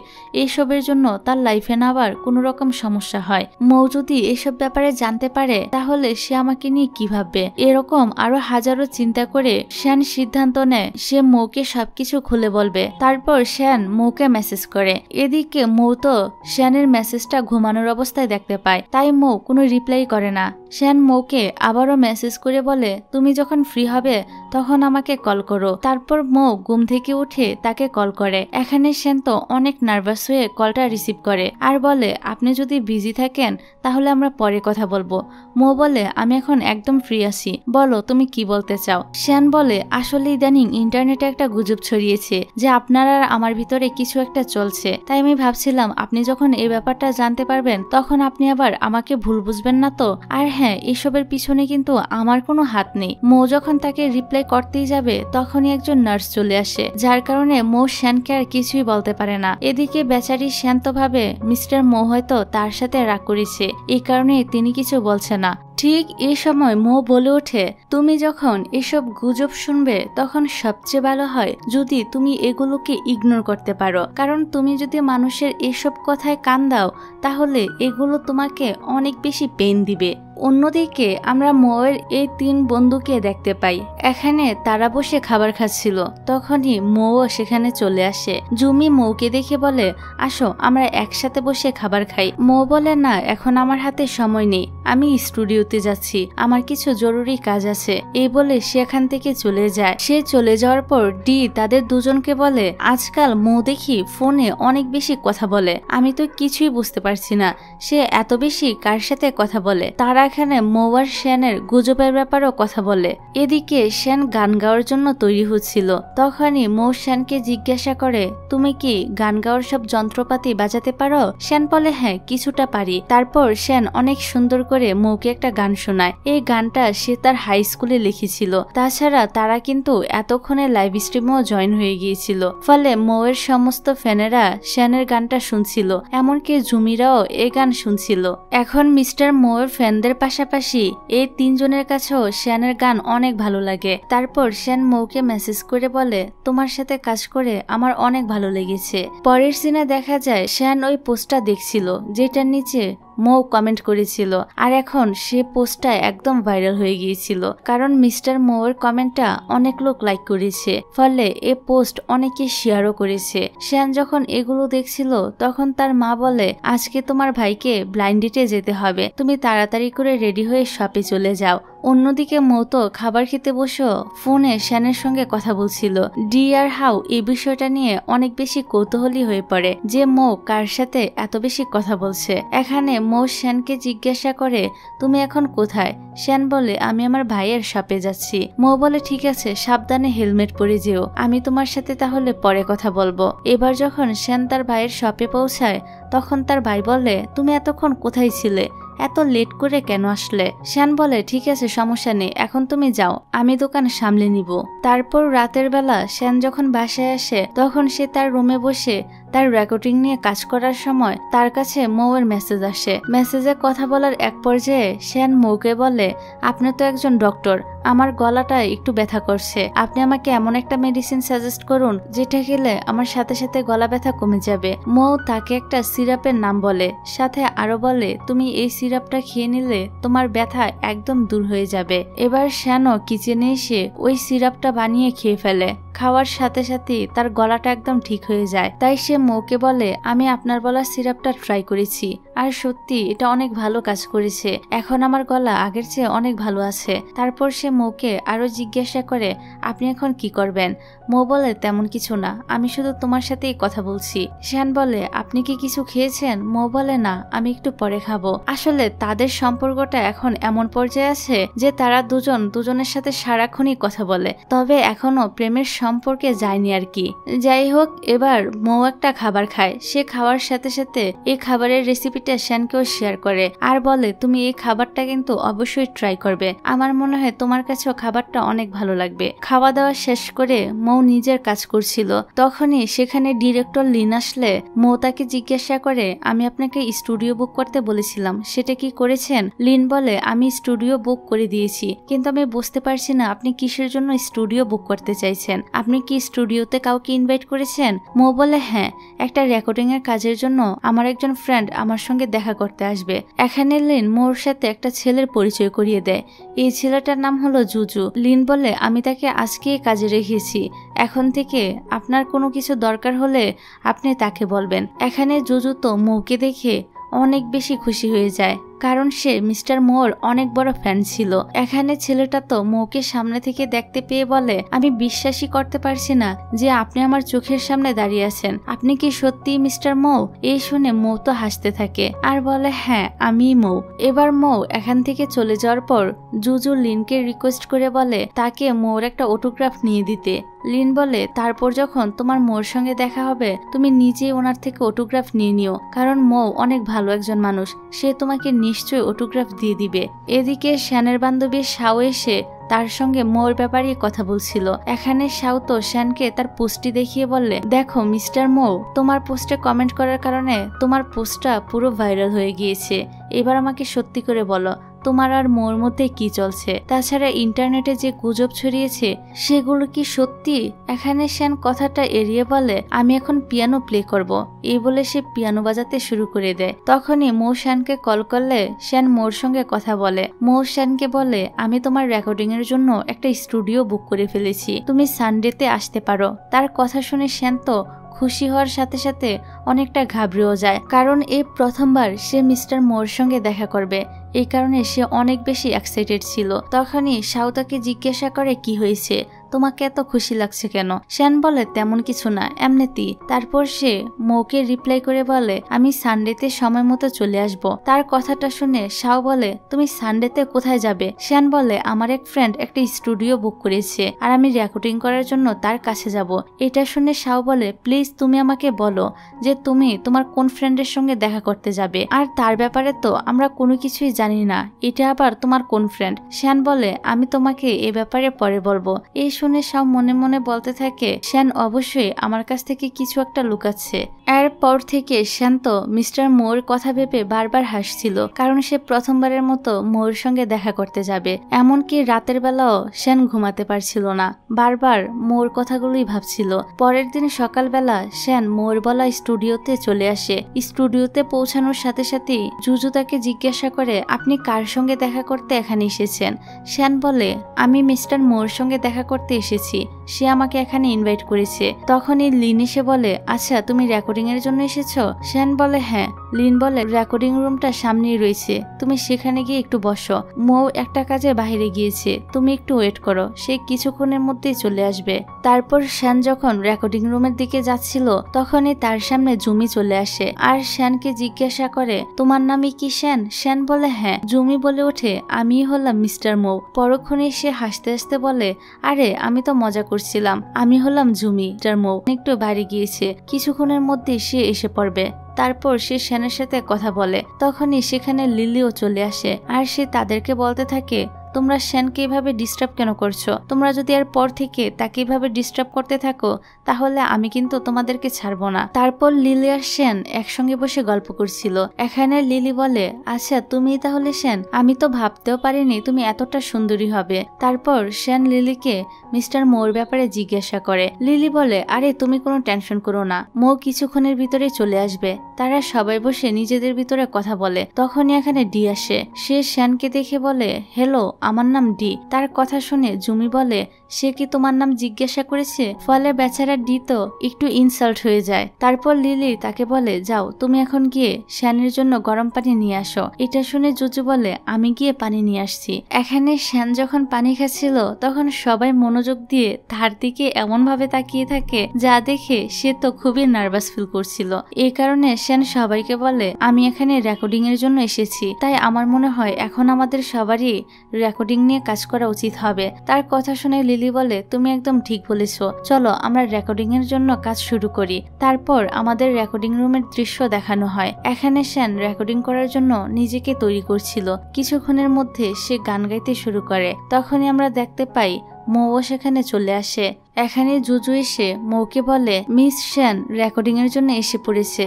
এসবের জন্য তার লাইফে না আবার কোনো রকম সমস্যা হয়। মৌ যদি এসব ব্যাপারে জানতে পারে তাহলে সে আমাকে নিয়ে কি ভাববে। এরকম আরো হাজারো চিন্তা করে সেন সিদ্ধান্ত নেয় সে মৌকে সবকিছু খুলে বলবে। তারপর সেন মৌকে মেসেজ করে। এদিকে মৌ তো সেনের মেসেজটা ঘুমানোর অবস্থায় দেখতে পায়, তাই মৌ কোনো রিপ্লাই করে না। সেন মৌকে আবারও মেসেজ করে বলে, তুমি যখন ফ্রি হবে তখন আমাকে কল করো। তারপর মৌ ঘুম থেকে উঠে তাকে কল করে। এখানে সেন তো অনেক নার্ভাস হয়ে কলটা রিসিভ করে আর বলে, আপনি যদি বিজি থাকেন তাহলে আমরা পরে কথা বলবো। মৌ বলে, আমি এখন একদম ফ্রি আছি, বলো তুমি কি বলতে চাও। সেন বলে, আসলে ইদানিং ইন্টারনেটে একটা গুজব ছড়িয়েছে যে আপনার আর আমার ভিতরে কিছু একটা চলছে, তাই আমি ভাবছিলাম আপনি যখন এই ব্যাপারটা জানতে পারবেন তখন আপনি আবার আমাকে ভুল বুঝবেন না তো। আর হ্যাঁ, এসবের পিছনে কিন্তু আমার কোনো হাত নেই। মৌ যখন তাকে রিপ্লাই করতেই যাবে তখনই একজন নার্স চলে আসে, যার কারণে মৌ সেনকে আর কিছুই বলতে পারে না। এদিকে বেচারি সেন তো ভাবে মিস্টার মৌ হয়তো তার সাথে রাগ করেছে, এই কারণে তিনি কিছু বলছে না। ঠিক এই সময় মৌ বলে ওঠে, তুমি যখন এসব গুজব শুনবে তখন সবচেয়ে ভালো হয় যদি তুমি এগুলোকে ইগনোর করতে পারো, কারণ তুমি যদি মানুষের এসব কথায় কান দাও তাহলে এগুলো তোমাকে অনেক বেশি পেইন দিবে। অন্যদিকে আমরা মৌয়ের এই 3 বন্ধুকে দেখতে পাই। এখানে তারা বসে খাবার খাচ্ছিল, তখনই মৌও সেখানে চলে আসে। জুমি মৌকে দেখে বলে, আসো আমরা একসাথে বসে খাবার খাই। মৌ বলে, না এখন আমার হাতে সময় নেই, আমি স্টুডিওতে যাচ্ছি, আমার কিছু জরুরি কাজ আছে। এই বলে সে এখান থেকে চলে যায়। সে চলে যাওয়ার পর ডি তাদের দুজনকে বলে, আজকাল মৌ দেখি ফোনে অনেক বেশি কথা বলে, আমি তো কিছুই বুঝতে পারছি না সে এত বেশি কার সাথে কথা বলে। তারা এখানে মৌ আর সেনের গুজবের ব্যাপারেও কথা বলে। এদিকে সেন গান গাওয়ার জন্য তৈরি হচ্ছিল, তখনই মৌ সেনকে জিজ্ঞাসা করে, তুমি কি গান গাওয়ার সব যন্ত্রপাতি বাজাতে পারো? সেন বলে, হ্যাঁ কিছুটা পারি। তারপর সেন অনেক সুন্দর করে মৌকে একটা গান শোনায়। এই গানটা সে তার হাই স্কুলে লিখেছিল। তাছাড়া তারা কিন্তু এতক্ষণে লাইভ স্ট্রিমেও জয়েন হয়ে গিয়েছিল, ফলে মৌয়ের সমস্ত ফ্যানেরা সেনের গানটা শুনছিল, এমনকি জুমিরাও এই গান শুনছিল। এখন মিস্টার মৌয়ের ফ্যানদের পাশাপাশি এই 3 জনের কাছেও সেনের গান অনেক ভালো লাগে। তারপর সেন মৌকে মেসেজ করে বলে, তোমার সাথে কাজ করে আমার অনেক ভালো লেগেছে। পরের সিনে দেখা যায় সেন ওই পোস্টটা দেখছিল যেটার নিচে মৌ কমেন্ট করেছিল, আর এখন সে পোস্টটা একদম ভাইরাল হয়ে গিয়েছিল, কারণ মিস্টার মৌয়ের কমেন্টটা অনেক লোক লাইক করেছে, ফলে এ পোস্ট অনেকে শেয়ারও করেছে। সেন যখন এগুলো দেখছিল তখন তার মা বলে, আজকে তোমার ভাইকে ব্লাইন্ড ডেটে যেতে হবে, তুমি তাড়াতাড়ি করে রেডি হয়ে শপে চলে যাও। অন্যদিকে মৌ তো খাবার খেতে বসে ফোনে সেনের সঙ্গে কথা বলছিল। ডি আর হাউ এই বিষয়টা নিয়ে অনেক বেশি কৌতূহলী হয়ে পড়ে যে মৌ কার সাথে এত বেশি কথা বলছে। এখানে মৌ সেনকে জিজ্ঞাসা করে, তুমি এখন কোথায়? সেন বলে, আমি আমার ভাইয়ের শপে যাচ্ছি। মৌ বলে, ঠিক আছে, সাবধানে হেলমেট পরে যেও, আমি তোমার সাথে তাহলে পরে কথা বলবো। এবার যখন সেন তার ভাইয়ের শপে পৌঁছায় তখন তার ভাই বলে, তুমি এতক্ষণ কোথায় ছিলে, এত লেট করে কেন আসলে? সেন বলে, ঠিক আছে সমস্যা নেই, এখন তুমি যাও, আমি দোকান সামলে নিব। তারপর রাতের বেলা সেন যখন বাসায় আসে তখন সে তার রুমে বসে তার রেকর্ডিং নিয়ে কাজ করার সময় তার কাছে মৌয়ের মেসেজ আসে। মেসেজে কথা বলার এক পর্যায়ে সেন মৌকে বলে, আপনি তো একজন ডক্টর, আমার গলাটা একটু ব্যথা করছে, আপনি আমাকে এমন একটা মেডিসিন সাজেস্ট করুন যেটা খেলে আমার সাথে সাথে গলা ব্যথা কমে যাবে। মৌ তাকে একটা সিরাপের নাম বলে, সাথে আরো বলে, তুমি এই সিরাপটা খেয়ে নিলে তোমার ব্যথা একদম দূর হয়ে যাবে। এবার সেনও কিচেনে এসে ওই সিরাপটা বানিয়ে খেয়ে ফেলে। খাওয়ার সাথে সাথে তার গলাটা একদম ঠিক হয়ে যায়। তাই সে মৌকে বলে, আমি আপনার বলা সিরাপটা ট্রাই করেছি, আর সত্যি এটা অনেক ভালো কাজ করেছে, এখন আমার গলা আগের চেয়ে অনেক ভালো আছে। তারপর সে মৌকে আরো জিজ্ঞাসা করে, আপনি এখন কি করবেন? মৌ বলে, তেমন কিছু না, আমি শুধু তোমার সাথেই কথা বলছি। শ্যান বলে, আপনি কি কিছু খেয়েছেন? মৌ বলে, না, আমি একটু পরে খাবো। আসলে তাদের সম্পর্কটা এখন এমন পর্যায়ে আছে যে তারা দুজন দুজনের সাথে সারাক্ষণই কথা বলে, তবে এখনো প্রেমের সম্পর্কে যায়নি আর কি। যাই হোক, এবার মৌ একটা খাবার খায়। সে খাওয়ার সাথে সাথে এই খাবারের রেসিপিটা শ্যানকেও শেয়ার করে আর বলে, তুমি এই খাবারটা কিন্তু অবশ্যই ট্রাই করবে, আমার মনে হয় তোমার কাছেও খাবারটা অনেক ভালো লাগবে। খাওয়া দাওয়া শেষ করে মৌ নিজের কাজ করছিল, তখনই সেখানে ডিরেক্টর লিন আসলে মৌ তাকে জিজ্ঞাসা করে, আমি আপনাকে স্টুডিও বুক করতে বলেছিলাম, সেটা কি করেছেন? লিন বলে, আমি স্টুডিও বুক করে দিয়েছি, কিন্তু আমি বুঝতে পারছি না আপনি কিসের জন্য স্টুডিও বুক করতে চাইছেন, আপনি কি স্টুডিওতে কাউকে ইনভাইট করেছেন? মৌ বলে, হ্যাঁ, একটা রেকর্ডিং এর কাজের জন্য আমার একজন ফ্রেন্ড আমার সঙ্গে দেখা করতে আসবে। এখানে লিন মৌর সাথে একটা ছেলের পরিচয় করিয়ে দেয়। এই ছেলেটার নাম হলো জুজু। লিন বলে, আমি তাকে আজকেই কাজে রেখেছি, এখন থেকে আপনার কোনো কিছু দরকার হলে আপনি তাকে বলবেন। এখানে জুজু তো মৌকে দেখে অনেক বেশি খুশি হয়ে যায়, কারণ সে মিস্টার মোর অনেক বড় ফ্যান ছিল। এখানে ছেলেটা তো মৌকে সামনে থেকে দেখতে পেয়ে বলে, আমি বিশ্বাসই করতে পারছি না যে আপনি আমার চোখের সামনে দাঁড়িয়ে আছেন, আপনি কি সত্যি মিস্টার মৌ? এই শুনে মৌ তো হাসতে থাকে আর বলে, হ্যাঁ, আমি মৌ। এবার মৌ এখান থেকে চলে যাওয়ার পর জুজু লিনকে রিকোয়েস্ট করে বলে তাকে মৌর একটা অটোগ্রাফ নিয়ে দিতে। লিন বলে, তারপর যখন তোমার মৌর সঙ্গে দেখা হবে তুমি নিজেই ওনার থেকে অটোগ্রাফ নিয়ে নিও, কারণ মৌ অনেক ভালো একজন মানুষ, সে তোমাকে নিশ্চয়ই অটোগ্রাফ দিয়ে দিবে। এদিকে শ্যানের বান্ধবী শাও এসে তার সঙ্গে মৌর ব্যাপারে কথা বলছিল। এখানে শাও তো শ্যানকে তার পোস্টটি দেখিয়ে বললে, দেখো মিস্টার মৌ, তোমার পোস্টে কমেন্ট করার কারণে তোমার পোস্টটা পুরো ভাইরাল হয়ে গিয়েছে, এবার আমাকে সত্যি করে বলো তোমার আর মোর মধ্যে কি চলছে? তাছাড়া ইন্টারনেটে যে গুজব ছড়িয়েছে সেগুলো কি সত্যি? এখানে শ্যান কথাটা এড়িয়ে বলে, আমি এখন পিয়ানো প্লে করব। এই বলে সে পিয়ানো বাজাতে শুরু করে দেয়। তখনই মৌ শ্যানকে কল করলে শ্যান মোর সঙ্গে কথা বলে। মৌ শ্যানকে বলে, আমি তোমার রেকর্ডিং এর জন্য একটা স্টুডিও বুক করে ফেলেছি, তুমি সানডেতে আসতে পারো। তার কথা শুনে শ্যান তো খুশি হওয়ার সাথে সাথে অনেকটা ঘাবড়েও যায়, কারণ এই প্রথমবার সে মিস্টার মোর সঙ্গে দেখা করবে, এই কারণে সে অনেক বেশি এক্সাইটেড ছিল। তখনই শাও তাকে জিজ্ঞাসা করে, কি হয়েছে, তোমাকে এত খুশি লাগছে কেন? শ্যান বলে, তেমন কিছু না, এমনিতেই। তারপর সে মৌকে রিপ্লাই করে বলে, আমি সানডেতে সময় মতো চলে আসব। তার কথাটা শুনে শাও বলে, তুমি সানডেতে কোথায় যাবে? শ্যান বলে, আমার এক ফ্রেন্ড একটা স্টুডিও বুক করেছে আর আমি রেকর্ডিং করার জন্য তার কাছে যাব। এটা শুনে শাও বলে, প্লিজ তুমি আমাকে বলো যে তুমি তোমার কোন ফ্রেন্ডের সঙ্গে দেখা করতে যাবে, আর তার ব্যাপারে তো আমরা কোনো কিছুই জানি না, এটা আবার তোমার কোন ফ্রেন্ড? শ্যান বলে, আমি তোমাকে এ ব্যাপারে পরে বলবো। এই শুনে শাও মনে মনে বলতে থাকে, শ্যান অবশ্যই আমার কাছ থেকে কিছু একটা লুকাচ্ছে। এরপর থেকে শ্যান তো মিস্টার মোর কথা ভেবে বারবার হাসছিল, কারণ সে প্রথমবারের মতো মোর সঙ্গে দেখা করতে যাবে। এমনকি রাতের বেলাও শ্যান ঘুমাতে পারছিল না, বারবার মোর কথাগুলোই ভাবছিল। পরের দিন সকালবেলা শ্যান মোর বলা স্টুডিওতে চলে আসে। স্টুডিওতে পৌঁছানোর সাথে সাথেই জুজু তাকে জিজ্ঞাসা করে, আপনি কার সঙ্গে দেখা করতে এখানে এসেছেন? শ্যান বলে, আমি মিস্টার মোর সঙ্গে দেখা করতে এসেছি, সে আমাকে এখানে ইনভাইট করেছে। তখনই লিন এসে বলে, আচ্ছা তুমি রেকর্ডিং এর জন্য এসেছো? শ্যান বলে, হ্যাঁ। লিন বলে, রেকর্ডিং রুমটা সামনেই রয়েছে, তুমি সেখানে গিয়ে একটু বসো, মৌ একটা কাজে বাইরে গিয়েছে, তুমি একটু ওয়েট করো, সে কিছুক্ষণের মধ্যেই চলে আসবে। তারপর শ্যান যখন রেকর্ডিং রুমের দিকে যাচ্ছিল তখনই তার সামনে জুমি চলে আসে আর শ্যানকে জিজ্ঞাসা করে, তোমার নামই কি শ্যান? শ্যান বলে, হ্যাঁ। জুমি বলে ওঠে, আমি হলাম মিস্টার মৌ। পরক্ষণে সে হাসতে হাসতে বলে, আরে আমি তো মজা করছিলাম, আমি হলাম জুমি। মিস্টার মৌ একটু বাইরে গিয়েছে, কিছুক্ষণের মধ্যে সে এসে পড়বে। তারপর সে শ্যানের সাথে কথা বলে। তখনই সেখানে লিলিও চলে আসে আর সে তাদেরকে বলতে থাকে, তোমরা শ্যানকে এভাবে ডিস্টার্ব কেন করছো? তোমরা যদি এর পর থেকে তাকে এভাবে ডিস্টার্ব করতে থাকো তাহলে আমি কিন্তু তোমাদেরকে ছাড়বো না। তারপর লিলি আর শ্যান একসঙ্গে বসে গল্প করছিল। এখানে লিলি বলে, আচ্ছা তুমি তাহলে শ্যান, আমি তো ভাবতেও পারিনি তুমি এতটা সুন্দরী হবে। তারপর শ্যান লিলিকে মিস্টার মৌর ব্যাপারে জিজ্ঞাসা করে। লিলি বলে, আরে তুমি কোনো টেনশন করো না, মৌ কিছুক্ষণের ভিতরে চলে আসবে। তারা সবাই বসে নিজেদের ভিতরে কথা বলে। তখনই এখানে ডি আসে। সে শ্যানকে দেখে বলে, হ্যালো আমার নাম ডি। তার কথা শুনে জুমি বলে সে কি তোমার নাম জিজ্ঞাসা করেছে? ফলে বেচারা ডি তো একটু ইনসাল্ট হয়ে যায়। তারপর লিলি তাকে বলে যাও তুমি এখন গিয়ে শ্যানের জন্য গরম পানি নিয়ে আসো। এটা শুনে জুজু বলে আমি গিয়ে পানি নিয়ে আসছি। এখানে শ্যান যখন পানি খাচ্ছিল তখন সবাই মনোযোগ দিয়ে তার দিকে এমন ভাবে তাকিয়ে থাকে যা দেখে সে তো খুবই নার্ভাস ফিল করছিল। এই কারণে শ্যান সবাইকে বলে আমি এখানে রেকর্ডিং এর জন্য এসেছি, তাই আমার মনে হয় এখন আমাদের সবারই রেকর্ডিং নিয়ে কাজ করা উচিত হবে। তার কথা শুনে লিলি বলে তুমি একদম ঠিক বলেছো, চলো আমরা রেকর্ডিং এর জন্য কাজ শুরু করি। তারপর আমাদের রেকর্ডিং রুমের দৃশ্য দেখানো হয়। এখানে শ্যান রেকর্ডিং করার জন্য নিজেকে তৈরি করছিল। কিছুক্ষণের মধ্যে সে গান গাইতে শুরু করে। তখনই আমরা দেখতে পাই মৌও সেখানে চলে আসে। এখানে জুজু এসে মৌকে বলে মিস শ্যান রেকর্ডিং এর জন্য এসে পড়েছে।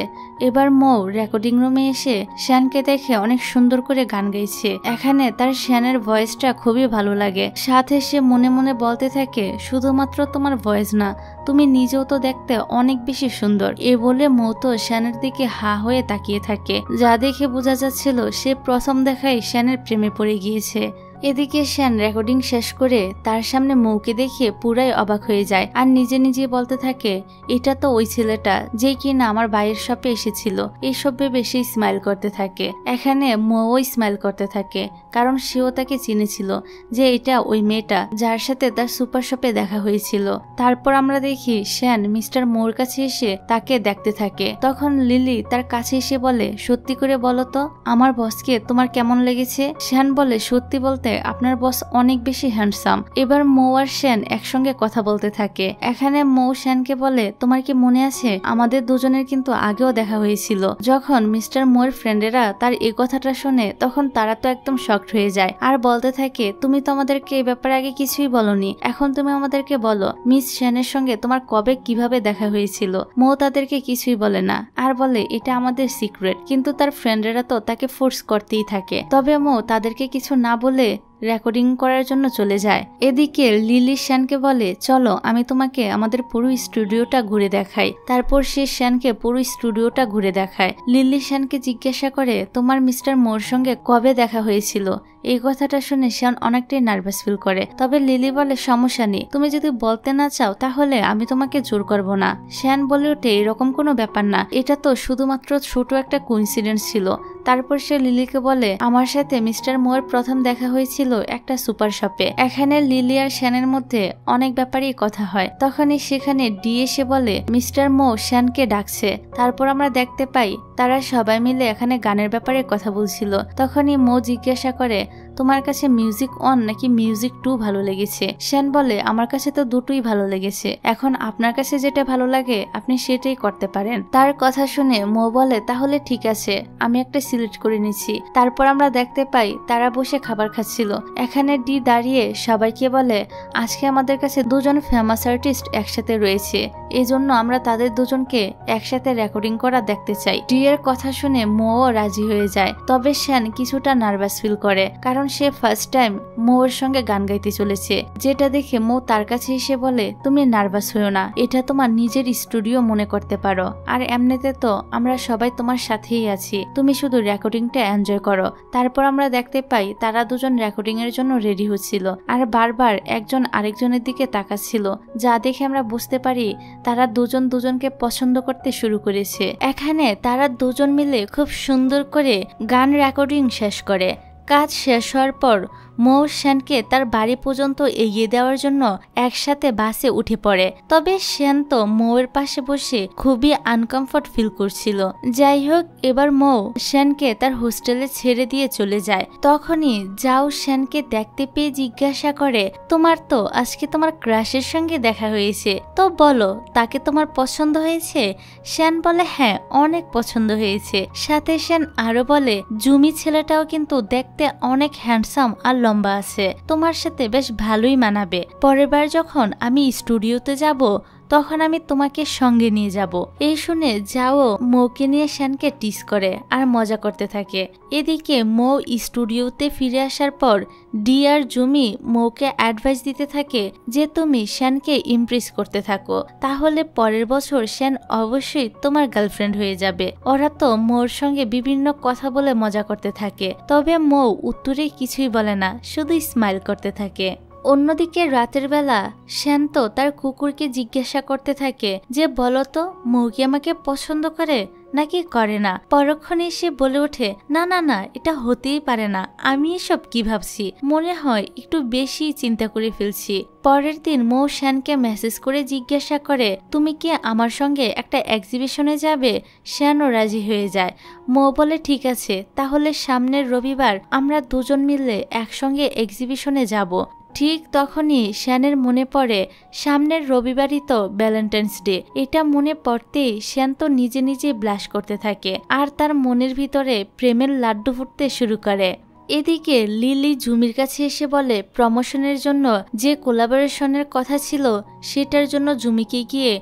এবার মৌ রেকর্ডিং রুমে এসে শ্যানকে দেখে অনেক সুন্দর করে গান গাইছে। এখানে তার শ্যানের ভয়েসটা খুবই ভালো লাগে। সাথে সে মনে মনে বলতে থাকে শুধুমাত্র তোমার ভয়েস না, তুমি নিজেও তো দেখতে অনেক বেশি সুন্দর। এ বলে মৌ তো শ্যানের দিকে হা হয়ে তাকিয়ে থাকে, যা দেখে বোঝা যাচ্ছিল সে প্রথম দেখায় শ্যানের প্রেমে পড়ে গিয়েছে। এদিকে শ্যান রেকর্ডিং শেষ করে তার সামনে মৌকে দেখে পুরাই অবাক হয়ে যায় আর নিজে নিজে বলতে থাকে এটা তো ওই ছেলেটা যে কিনা আমার ভাইয়ের শপে এসেছিল। এইসব ভেবে সে স্মাইল করতে থাকে। এখানে মৌও স্মাইল করতে থাকে কারণ সেও তাকে চিনেছিল যে এটা ওই মেয়েটা যার সাথে তার সুপার শপে দেখা হয়েছিল। তারপর আমরা দেখি শ্যান মিস্টার মৌর কাছে এসে তাকে দেখতে থাকে। তখন লিলি তার কাছে এসে বলে সত্যি করে বলো তো আমার বসকে তোমার কেমন লেগেছে? শ্যান বলে সত্যি বলতে আপনার বস অনেক বেশি হ্যান্ডসাম। এবার মৌ আর শ্যান একসঙ্গে কথা বলতে থাকে। এখানে মৌ শ্যানকে বলে তোমার কি মনে আছে আমাদের দুজনের কিন্তু আগেও দেখা হয়েছিল। যখন মিস্টার মৌর ফ্রেন্ডেরা তার এই কথাটা শুনে তখন তারা তো একদম শকড হয়ে যায় আর বলতে থাকে তুমি তো আমাদেরকে এই ব্যাপারে আগে কিছুই বলনি, এখন তুমি আমাদেরকে বলো মিস শ্যানের সঙ্গে তোমার কবে কিভাবে দেখা হয়েছিল। মৌ তাদেরকে কিছুই বলে না আর বলে এটা আমাদের সিক্রেট, কিন্তু তার ফ্রেন্ডেরা তো তাকে ফোর্স করতেই থাকে। তবে মৌ তাদেরকে কিছু না বলে রেকর্ডিং করার জন্য চলে যায়। এদিকে লিলি শ্যানকে বলে চলো আমি তোমাকে আমাদের পুরো স্টুডিওটা ঘুরে দেখাই। তারপর সে শ্যানকে পুরো স্টুডিওটা ঘুরে দেখায়। লিলি শ্যানকে জিজ্ঞাসা করে তোমার মিস্টার মোর সঙ্গে কবে দেখা হয়েছিল। এই কথাটা শুনে শ্যান অনেকটাই নার্ভাস ফিল করে। তবে লিলি বলে সমস্যা নেই, তুমি যদি বলতে না চাও তাহলে আমি তোমাকে জোর করব না। শ্যান বলে ওঠে এরকম কোনো ব্যাপার না, এটা তো শুধুমাত্র ছোট একটা কোইন্সিডেন্স ছিল। তারপর সে লিলিকে বলে আমার সাথে মিস্টার মোর প্রথম দেখা হয়েছিল একটা সুপার শপে। এখানে লিলি আর শ্যানের মধ্যে অনেক ব্যাপারেই কথা হয়। তখনই সেখানে ডি এসে বলে মিস্টার মো শ্যানকে ডাকছে। তারপর আমরা দেখতে পাই তারা সবাই মিলে এখানে গানের ব্যাপারে কথা বলছিল। তখনই মো জিজ্ঞাসা করে তোমার কাছে মিউজিক 1 নাকি মিউজিক 2 ভালো লেগেছে? শ্যান বলে আমার কাছে তো দুটোই ভালো লেগেছে, এখন আপনার কাছে যেটা ভালো লাগে আপনি সেটাই করতে পারেন। তার কথা শুনে মো বলে তাহলে ঠিক আছে, আমি একটা সিলেক্ট করে নিচ্ছি। তারপর আমরা দেখতে পাই তারা বসে খাবার খাচ্ছিল। এখানে ডি দাঁড়িয়ে সবাইকে বলে আজকে আমাদের কাছে দুজন ফেমাস আর্টিস্ট একসাথে রয়েছে, এই জন্য আমরা তাদের দুজনকে একসাথে রেকর্ডিং করা দেখতে চাই। ডি এর কথা শুনে মোও রাজি হয়ে যায়। তবে শ্যান কিছুটা নার্ভাস ফিল করে কারণ সে ফার্স্ট টাইম মোর সঙ্গে গান গাইতে চলেছে, যেটা দেখে মো তার কাছে এসে বলে তুমি নার্ভাস হয়েও না, এটা তোমার নিজের স্টুডিও মনে করতে পারো, আর এমনিতে তো আমরা সবাই তোমার সাথেই আছি, তুমি শুধু রেকর্ডিংটা এনজয় করো। তারপর আমরা দেখতে পাই তারা দুজন রেকর্ডিং এর জন্য রেডি হচ্ছিল আর বারবার একজন আরেকজনের দিকে তাকাচ্ছিল, যা দেখে আমরা বুঝতে পারি তারা দুজন দুজনকে পছন্দ করতে শুরু করেছে। এখানে তারা দুজন মিলে খুব সুন্দর করে গান রেকর্ডিং শেষ করে। কাজ শেষ হওয়ার পর মৌ শ্যানকে তার বাড়ি পর্যন্ত এগিয়ে দেওয়ার জন্য একসাথে বাসে উঠে পড়ে। তবে শ্যান তো মৌয়ের পাশে বসে খুবই আনকমফর্ট ফিল করছিল। যাই হোক, এবার মৌ শ্যানকে তার হোস্টেলে ছেড়ে দিয়ে চলে যায়। তখনই যাও শ্যানকে দেখতে পেয়ে জিজ্ঞাসা করে তোমার তো আজকে তোমার ক্রাশের সঙ্গে দেখা হয়েছে, তো বলো তাকে তোমার পছন্দ হয়েছে? শ্যান বলে হ্যাঁ, অনেক পছন্দ হয়েছে। সাথে শ্যান আরো বলে জুমি ছেলেটাও কিন্তু দেখতে অনেক হ্যান্ডসাম আর লম্বা আছে, তোমার সাথে বেশ ভালোই মানাবে। পরের বার যখন আমি স্টুডিওতে যাব তখন আমি তোমাকে সঙ্গে নিয়ে যাব। এই শুনে যাও মৌকে নিয়ে শ্যানকে টিস করে আর মজা করতে থাকে। এদিকে মৌ স্টুডিওতে ফিরে আসার পর ডি আর জুমি মৌকে অ্যাডভাইস দিতে থাকে যে তুমি শ্যানকে ইমপ্রেস করতে থাকো, তাহলে পরের বছর শ্যান অবশ্যই তোমার গার্লফ্রেন্ড হয়ে যাবে। ওরা তো মৌর সঙ্গে বিভিন্ন কথা বলে মজা করতে থাকে, তবে মৌ উত্তরে কিছুই বলে না, শুধু স্মাইল করতে থাকে। অন্যদিকে রাতের বেলা শ্যান তার কুকুরকে জিজ্ঞাসা করতে থাকে যে বলতো মৌ কি আমাকে পছন্দ করে নাকি করে না। পরক্ষণে সে বলে ওঠে, না না না, এটা হতেই পারে না, আমি এসব কি ভাবছি, মনে হয় একটু বেশি চিন্তা করে ফেলছি। পরের দিন মৌ শ্যানকে মেসেজ করে জিজ্ঞাসা করে তুমি কি আমার সঙ্গে একটা এক্সিবিশনে যাবে। শ্যানও রাজি হয়ে যায়। মৌ বলে ঠিক আছে, তাহলে সামনের রবিবার আমরা দুজন মিলে একসঙ্গে এক্সিবিশনে যাব। ঠিক তখনই শ্যানের মনে পড়ে সামনের রবিবারই তো ভ্যালেন্টাইন্স ডে। এটা মনে পড়তেই শ্যান নিজে নিজে ব্লাশ করতে থাকে আর তার মনের ভিতরে প্রেমের লাড্ডু ফুটতে শুরু করে। এদিকে লিলি জুমির কাছে এসে বলে প্রমোশনের জন্য যে কোলাবোরেশনের কথা ছিল সেটার জন্য জুমিকে গিয়ে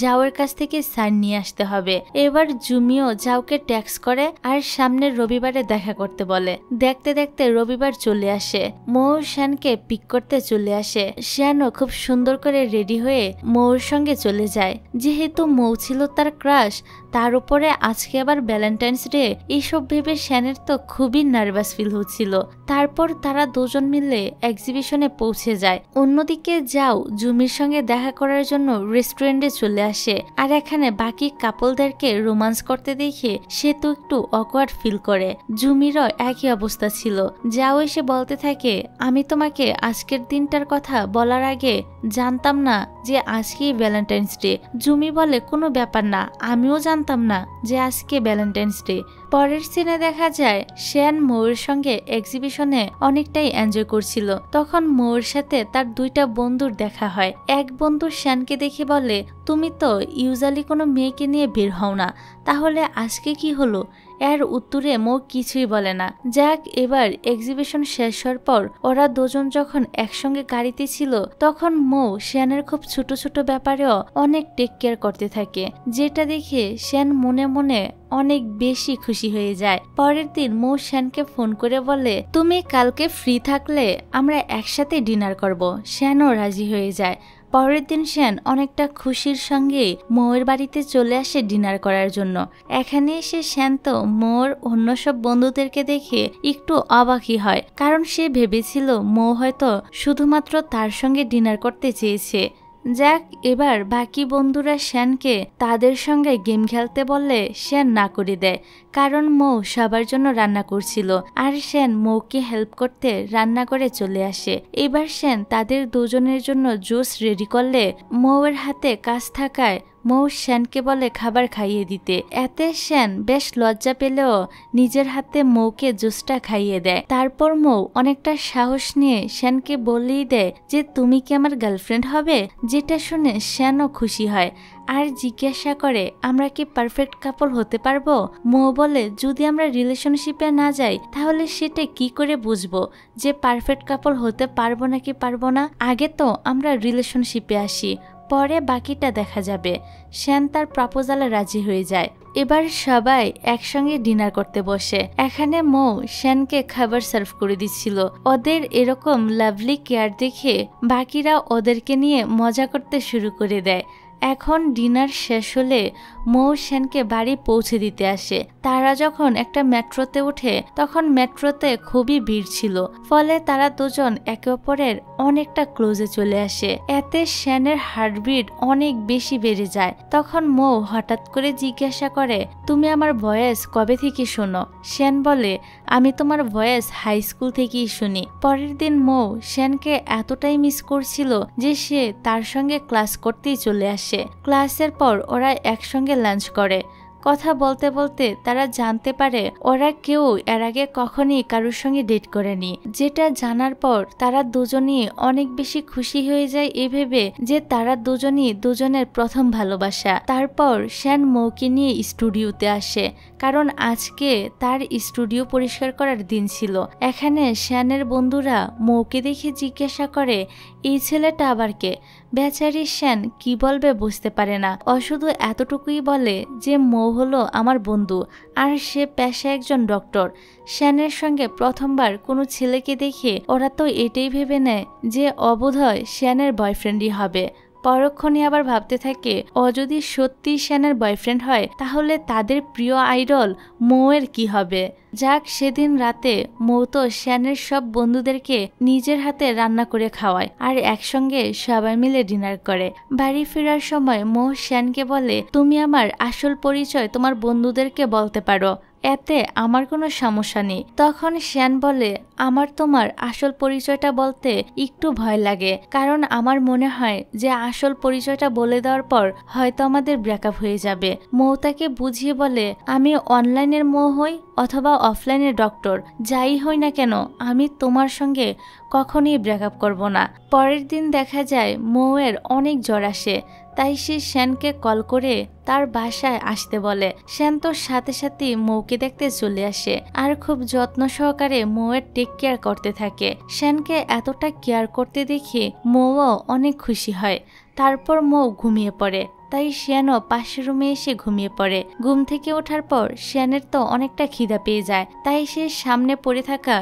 জাওয়ের কাছ থেকে সাইন নিয়ে আসতে হবে। এবার জুমিও জাওকে ট্যাক্স করে আর সামনের রবিবারে দেখা করতে বলে। দেখতে দেখতে রবিবার চলে আসে। মৌ শ্যানকে পিক করতে চলে আসে। শ্যানও খুব সুন্দর করে রেডি হয়ে মৌর সঙ্গে চলে যায়। যেহেতু মৌ ছিল তার ক্রাশ, তার উপরে আজকে আবার ভ্যালেন্টাইন্স ডে, এইসব ভেবে শ্যানের তো খুবই নার্ভাস ফিল হচ্ছিল। তারপর তারা দুজন মিলে এক্সিবিশনে পৌঁছে যায়। অন্যদিকে যাও জুমির সঙ্গে দেখা করার জন্য রেস্টুরেন্টে চলে আসে আর এখানে বাকি কাপলদেরকে রোমান্স করতে দেখে সে তো একটু অকওয়ার্ড ফিল করে। জুমিরও একই অবস্থা ছিল। যাও এসে বলতে থাকে আমি তোমাকে আজকের দিনটার কথা বলার আগে জানতাম না যে আজকেই ভ্যালেন্টাইন্স ডে। জুমি বলে কোনো ব্যাপার না, আমিও জানতাম না যে আজকে ভ্যালেন্টাইন্স ডে। পরের সিনে দেখা যায় শ্যান মৌর সঙ্গে এক্সিবিশনে অনেকটাই এনজয় করছিল। তখন মৌর সাথে তার দুইটা বন্ধুর দেখা হয়। এক বন্ধু শ্যানকে দেখে বলে তুমি তো ইউজুয়ালি কোনো মেয়েকে নিয়ে বের হও না, তাহলে আজকে কি হলো। এর উত্তরে মৌ কিছুই বলে না। যাক, এবার এক্সিবিশন শেষ হওয়ার পর ওরা দুজন যখন একসঙ্গে গাড়িতে ছিল তখন মৌ শ্যানের খুব ছোট ছোট ব্যাপারেও অনেক টেক কেয়ার করতে থাকে, যেটা দেখে শ্যান মনে মনে অনেক বেশি খুশি হয়ে যায়। পরের দিন মৌ শ্যানকে ফোন করে বলে তুমি কালকে ফ্রি থাকলে আমরা একসাথে ডিনার করব। শ্যানও রাজি হয়ে যায়। পরের দিন শ্যান অনেকটা খুশির সঙ্গে মৌয়ের বাড়িতে চলে আসে ডিনার করার জন্য। এখানে এসে শ্যান তো মৌর অন্য সব বন্ধুদেরকে দেখে একটু অবাকই হয়, কারণ সে ভেবেছিল মৌ হয়তো শুধুমাত্র তার সঙ্গে ডিনার করতে চেয়েছে। যাক, এবার বাকি বন্ধুরা শ্যানকে তাদের সঙ্গে গেম খেলতে বললে শ্যান না করে দেয়, কারণ মৌ সবার জন্য রান্না করছিল আর শ্যান মৌকে হেল্প করতে রান্না করে চলে আসে। এবার শ্যান তাদের দুজনের জন্য জুস রেডি করলে মৌয়ের হাতে কাজ থাকায় মৌ শ্যানকে বলে খাবার খাইয়ে দিতে। এতে শ্যান বেশ লজ্জা পেলেও নিজের হাতে মৌকে জুসটা খাইয়ে দেয়। তারপর মৌ অনেকটা সাহস নিয়ে শ্যানকে বলেই দেয় যে তুমি কি আমার গার্লফ্রেন্ড হবে, যেটা শুনে শ্যানও খুশি হয় আর জিজ্ঞাসা করে আমরা কি পারফেক্ট কাপল হতে পারবো। মৌ বলে যদি আমরা রিলেশনশিপে না যাই তাহলে সেটা কি করে বুঝবো যে পারফেক্ট কাপল হতে পারবো নাকি পারবো না, আগে তো আমরা রিলেশনশিপে আসি, পরে বাকিটা দেখা যাবে। শ্যান তার প্রপোজালে রাজি হয়ে যায়। এবার সবাই একসঙ্গে ডিনার করতে বসে। এখানে মৌ শ্যানকে খাবার সার্ভ করে দিচ্ছিল। ওদের এরকম লাভলি কেয়ার দেখে বাকিরা ওদেরকে নিয়ে মজা করতে শুরু করে দেয়। এখন ডিনার শেষ হলে মৌ শ্যানকে বাড়ি পৌঁছে দিতে আসে। তারা যখন একটা মেট্রোতে ওঠে তখন মেট্রোতে খুবই ভিড় ছিল, ফলে তারা দুজন একে অপরের অনেকটা ক্লোজে চলে আসে। এতে শ্যানের হার্টবিট অনেক বেশি বেড়ে যায়। তখন মৌ হঠাৎ করে জিজ্ঞাসা করে তুমি আমার ভয়েস কবে থেকে শোনো। শ্যান বলে আমি তোমার ভয়েস হাই স্কুল থেকেই শুনি। পরের দিন মৌ শ্যানকে এতটাই মিস করছিল যে সে তার সঙ্গে ক্লাস করতেই চলে আসে। ক্লাসের পর ওরা একসঙ্গে লাঞ্চ করে। কথা বলতে বলতে তারা জানতে পারে ওরা কেউ এর আগে কখনই কারোর সঙ্গে ডেট করেনি, যেটা জানার পর তারা দুজনই অনেক বেশি খুশি হয়ে যায় এই ভেবে যে তারা দুজনই দুজনের প্রথম ভালোবাসা। তারপর শ্যান মৌকে নিয়ে স্টুডিওতে আসে, কারণ আজকে তার স্টুডিও পরিষ্কার করার দিন ছিল। এখানে শ্যানের বন্ধুরা মৌকে দেখে জিজ্ঞাসা করে এই ছেলেটা আবার কে। বেচারি শ্যান কি বলবে বুঝতে পারে না। ও শুধু এতটুকুই বলে যে মৌ হলো আমার বন্ধু আর সে পেশায় একজন ডক্টর। শ্যানের সঙ্গে প্রথমবার কোনো ছেলেকে দেখে ওরা তো এটাই ভেবে নেয় যে অবোধয় শ্যানের বয়ফ্রেন্ডই হবে। পরক্ষণে আবার ভাবতে থাকে ও যদি সত্যি শ্যানের বয়ফ্রেন্ড হয় তাহলে তাদের প্রিয় আইডল মৌয়ের কি হবে। যাক, সেদিন রাতে মৌ তো শ্যানের সব বন্ধুদেরকে নিজের হাতে রান্না করে খাওয়ায় আর একসঙ্গে সবাই মিলে ডিনার করে। বাড়ি ফেরার সময় মৌ শ্যানকে বলে, তুমি আমার আসল পরিচয় তোমার বন্ধুদেরকে বলতে পারো, এতে আমার কোনো সমস্যা নেই। তখন শ্যান বলে, আমার তোমার আসল পরিচয়টা বলতে একটু ভয় লাগে, কারণ আমার মনে হয় যে আসল পরিচয়টা বলে দেওয়ার পর হয়তো আমাদের ব্রেকআপ হয়ে যাবে। মৌ তাকে বুঝিয়ে বলে, আমি অনলাইনের মৌ হই অথবা অফলাইনের ডক্টর, যাই হই না কেন আমি তোমার সঙ্গে কখনোই ব্রেকআপ করব না। পরের দিন দেখা যায় মৌয়ের অনেক জ্বর আসে, তাই সে শ্যানকে কল করে তার বাসায় আসতে বলে। শ্যান তো সাথে সাথে মৌকে দেখতে চলে আসে আর খুব যত্ন সহকারে মৌয়ের টেক কেয়ার করতে থাকে। শ্যানকে এতটা কেয়ার করতে দেখে মৌও অনেক খুশি হয়। তারপর মৌ ঘুমিয়ে পড়ে, তাই শ্যানও পাশের রুমে এসে ঘুমিয়ে পড়ে। ঘুম থেকে ওঠার পর শ্যানের তো অনেকটা খিদা পেয়ে যায়, তাই সে সামনে পড়ে থাকা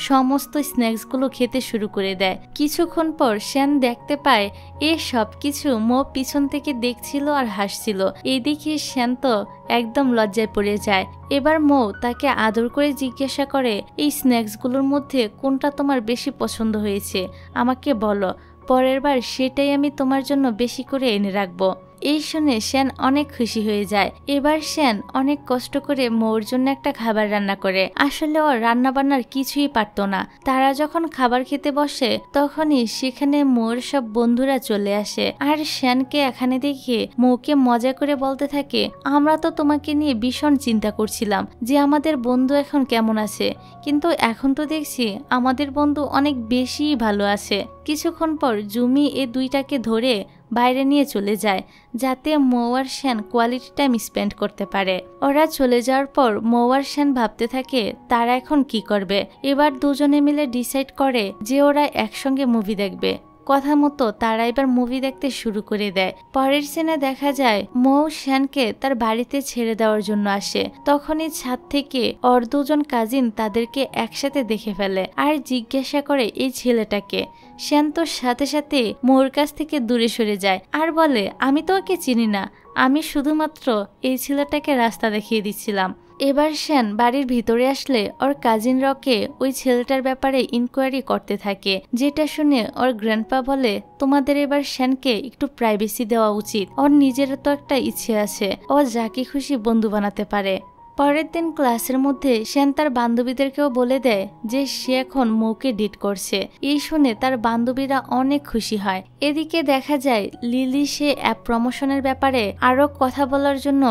সমস্ত স্ন্যাক্সগুলো খেতে শুরু করে দেয়। কিছুক্ষণ পর শ্যান দেখতে পায় এ সব কিছু মৌ পিছন থেকে দেখছিল আর হাসছিল। এদিকে শ্যান তো একদম লজ্জায় পড়ে যায়। এবার মৌ তাকে আদর করে জিজ্ঞাসা করে, এই স্ন্যাক্সগুলোর মধ্যে কোনটা তোমার বেশি পছন্দ হয়েছে আমাকে বলো, পরের বার সেটাই আমি তোমার জন্য বেশি করে এনে রাখবো। এই শুনে শ্যান অনেক খুশি হয়ে যায়। এবার শ্যান অনেক কষ্ট করে মৌর জন্য একটা খাবার রান্না করে। আসলে ও রান্না বান্নার কিছুই পারতো না। তারা যখন খাবার খেতে বসে তখনই সেখানে মৌর সব বন্ধুরা চলে আসে আর শ্যানকে এখানে দেখে মৌকে মজা করে বলতে থাকে, আমরা তো তোমাকে নিয়ে ভীষণ চিন্তা করছিলাম যে আমাদের বন্ধু এখন কেমন আছে, কিন্তু এখন তো দেখছি আমাদের বন্ধু অনেক বেশি ভালো আছে। কিছুক্ষণ পর জুমি এ দুইটাকে ধরে বাইরে নিয়ে চলে যায় যাতে মৌ আর শ্যান কোয়ালিটি টাইম স্পেন্ড করতে পারে। ওরা চলে যাওয়ার পর মৌ আর শ্যান ভাবতে থাকে তারা এখন কি করবে। এবার দুজনে মিলে ডিসাইড করে যে ওরা একসঙ্গে মুভি দেখবে। কথা মতো তারা এবার মুভি দেখতে শুরু করে দেয়। পরের সিনে দেখা যায় মৌ শ্যানকে তার বাড়িতে ছেড়ে দেওয়ার জন্য আসে। তখনই ছাদ থেকে ওর দুজন কাজিন তাদেরকে একসাথে দেখে ফেলে আর জিজ্ঞাসা করে এই ছেলেটাকে। শ্যান তো সাথে সাথে মৌর কাছ থেকে দূরে সরে যায় আর বলে, আমি তো ওকে চিনি না, আমি শুধুমাত্র এই ছেলেটাকে রাস্তা দেখিয়ে দিচ্ছিলাম। এবার শ্যান বাড়ির ভিতরে আসলে ওর কাজিনরা ওকে ওই ছেলেটার ব্যাপারে ইনকোয়ারি করতে থাকে, যেটা শুনে ওর গ্র্যান্ডপা বলে, তোমাদের এবার শ্যানকে একটু প্রাইভেসি দেওয়া উচিত, ওর নিজেরও তো একটা ইচ্ছে আছে, ও যাকে খুশি বন্ধু বানাতে পারে। পরের দিন ক্লাসের মধ্যে শ্যান তার বান্ধবীদেরকেও বলে দেয় যে সে এখন মৌকে ডেট করছে। এই শুনে তার বান্ধবীরা অনেক খুশি হয়। এদিকে দেখা যায় লিলি সে অ্যাপ প্রমোশনের ব্যাপারে আরো কথা বলার জন্য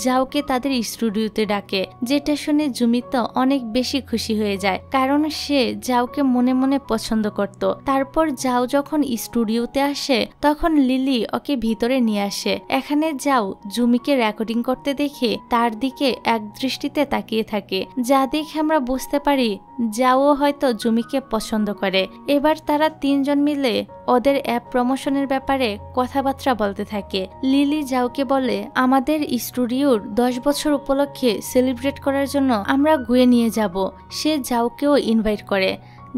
জাওকে তাদের স্টুডিওতে ডাকে, যেটা শুনে জুমিত অনেক বেশি খুশি হয়ে যায়, কারণ সে জাওকে মনে মনে পছন্দ করত। তারপর জাও যখন স্টুডিওতে আসে তখন লিলি ওকে ভিতরে নিয়ে আসে। এখানে জাও জুমিকে রেকর্ডিং করতে দেখে তার দিকে এক দৃষ্টিতে তাকিয়ে থাকে, যা দেখে আমরা বুঝতে পারি জাও হয়তো জুমিকে পছন্দ করে। এবার তারা তিনজন মিলে ওদের অ্যাপ প্রমোশনের ব্যাপারে কথাবার্তা বলতে থাকে। লিলি জাওকে বলে, আমাদের স্টুডিওর 10 বছর উপলক্ষে সেলিব্রেট করার জন্য আমরা গুয়ে নিয়ে যাব। সে জাওকেও ইনভাইট করে।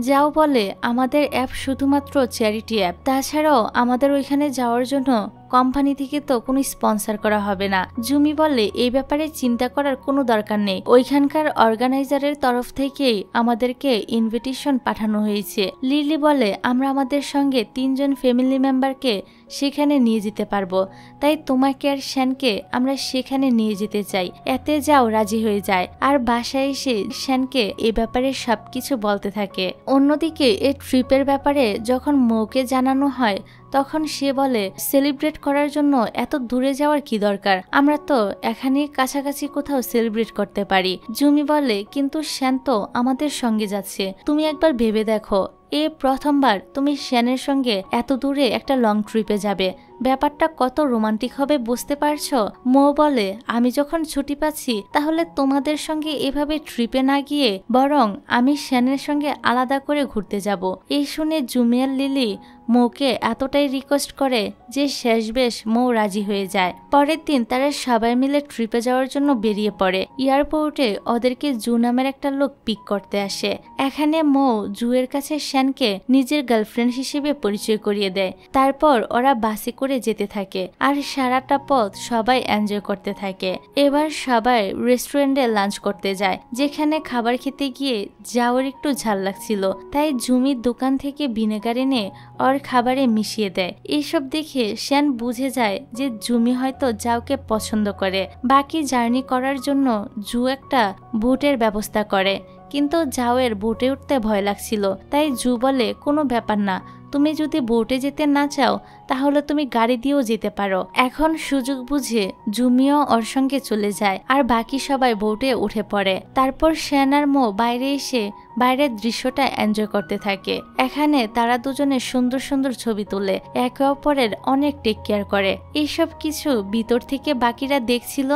যাও বলে, আমাদের অ্যাপ শুধুমাত্র চ্যারিটি অ্যাপ, তাছাড়াও আমাদের ওইখানে যাওয়ার জন্য কোম্পানি থেকে তো কোনো স্পন্সর করা হবে না। জুমি বলে, এই ব্যাপারে চিন্তা করার কোনো দরকার নেই, ওইখানকার অর্গানাইজারের তরফ থেকেই আমাদেরকে ইনভিটেশন পাঠানো হয়েছে। লিলি বলে, আমরা আমাদের সঙ্গে 3 জন ফ্যামিলি মেম্বারকে সেখানে নিয়ে যেতে পারবো, তাই তোমাকে আর শ্যানকে আমরা সেখানে নিয়ে যেতে চাই। এতে যাও রাজি হয়ে যায় আর বাসায় এসে শ্যানকে এ ব্যাপারে সবকিছু বলতে থাকে। অন্যদিকে এই ট্রিপের ব্যাপারে যখন মৌকে জানানো হয় তখন সে বলে, সেলিব্রেট করার জন্য এত দূরে যাওয়ার কি দরকার, আমরা তো এখানে কাছাকাছি কোথাও সেলিব্রেট করতে পারি। জুমি বলে, কিন্তু শ্যান তো আমাদের সঙ্গে যাচ্ছে, তুমি একবার ভেবে দেখো, এ প্রথমবার তুমি শ্যানের সঙ্গে এত দূরে একটা লং ট্রিপে যাবে, ব্যাপারটা কত রোমান্টিক হবে বুঝতে পারছো? মৌ বলে, আমি যখন ছুটি পাচ্ছি তাহলে তোমাদের সঙ্গে এভাবে ট্রিপে না গিয়ে বরং আমি শ্যানের সঙ্গে আলাদা করে ঘুরতে যাব। এই শুনে জুমি আর লিলি মৌকে এতটাই রিকোয়েস্ট করে যে শেষবেশ মৌ রাজি হয়ে যায়। পরের দিন তারা সবাই মিলে ট্রিপে যাওয়ার জন্য বেরিয়ে পড়ে। এয়ারপোর্টে ওদেরকে জু নামের একটা লোক পিক করতে আসে। এখানে মৌ জুয়ের কাছে শ্যানকে নিজের গার্লফ্রেন্ড হিসেবে পরিচয় করিয়ে দেয়। তারপর ওরা বাসে করে যেতে থাকে আর সারাটা পথ সবাই এনজয় করতে থাকে। এবার সবাই রেস্টুরেন্টে লাঞ্চ করতে যায়, যেখানে খাবার খেতে গিয়ে যাওয়ার একটু ঝাল লাগছিল, তাই জুমির দোকান থেকে ভিনেগার এনে ওর খাবারে মিশিয়ে দেয়। এইসব দেখে শ্যান বুঝে যায় যে জুমি হয়তো জাওকে পছন্দ করে। বাকি জার্নি করার জন্য জু একটা বুটের ব্যবস্থা করে, কিন্তু জাওয়ের বুটে উঠতে ভয় লাগছিল, তাই জু বলে কোনো ব্যাপার না, তুমি যদি বোটে যেতে না চাও তাহলে তুমি গাড়ি দিয়েও যেতে পারো। এখন সুযোগ বুঝে জুমিও ওর সঙ্গে চলে যায় আর বাকি সবাই বোটে উঠে পড়ে। তারপর শ্যান আর মৌ বাইরে এসে বাইরের দৃশ্যটা এনজয় করতে থাকে। এখানে তারা দুজনে সুন্দর সুন্দর ছবি তোলে, একে অপরের অনেক টেক কেয়ার করে। এইসব কিছু ভিতর থেকে বাকিরা দেখছিল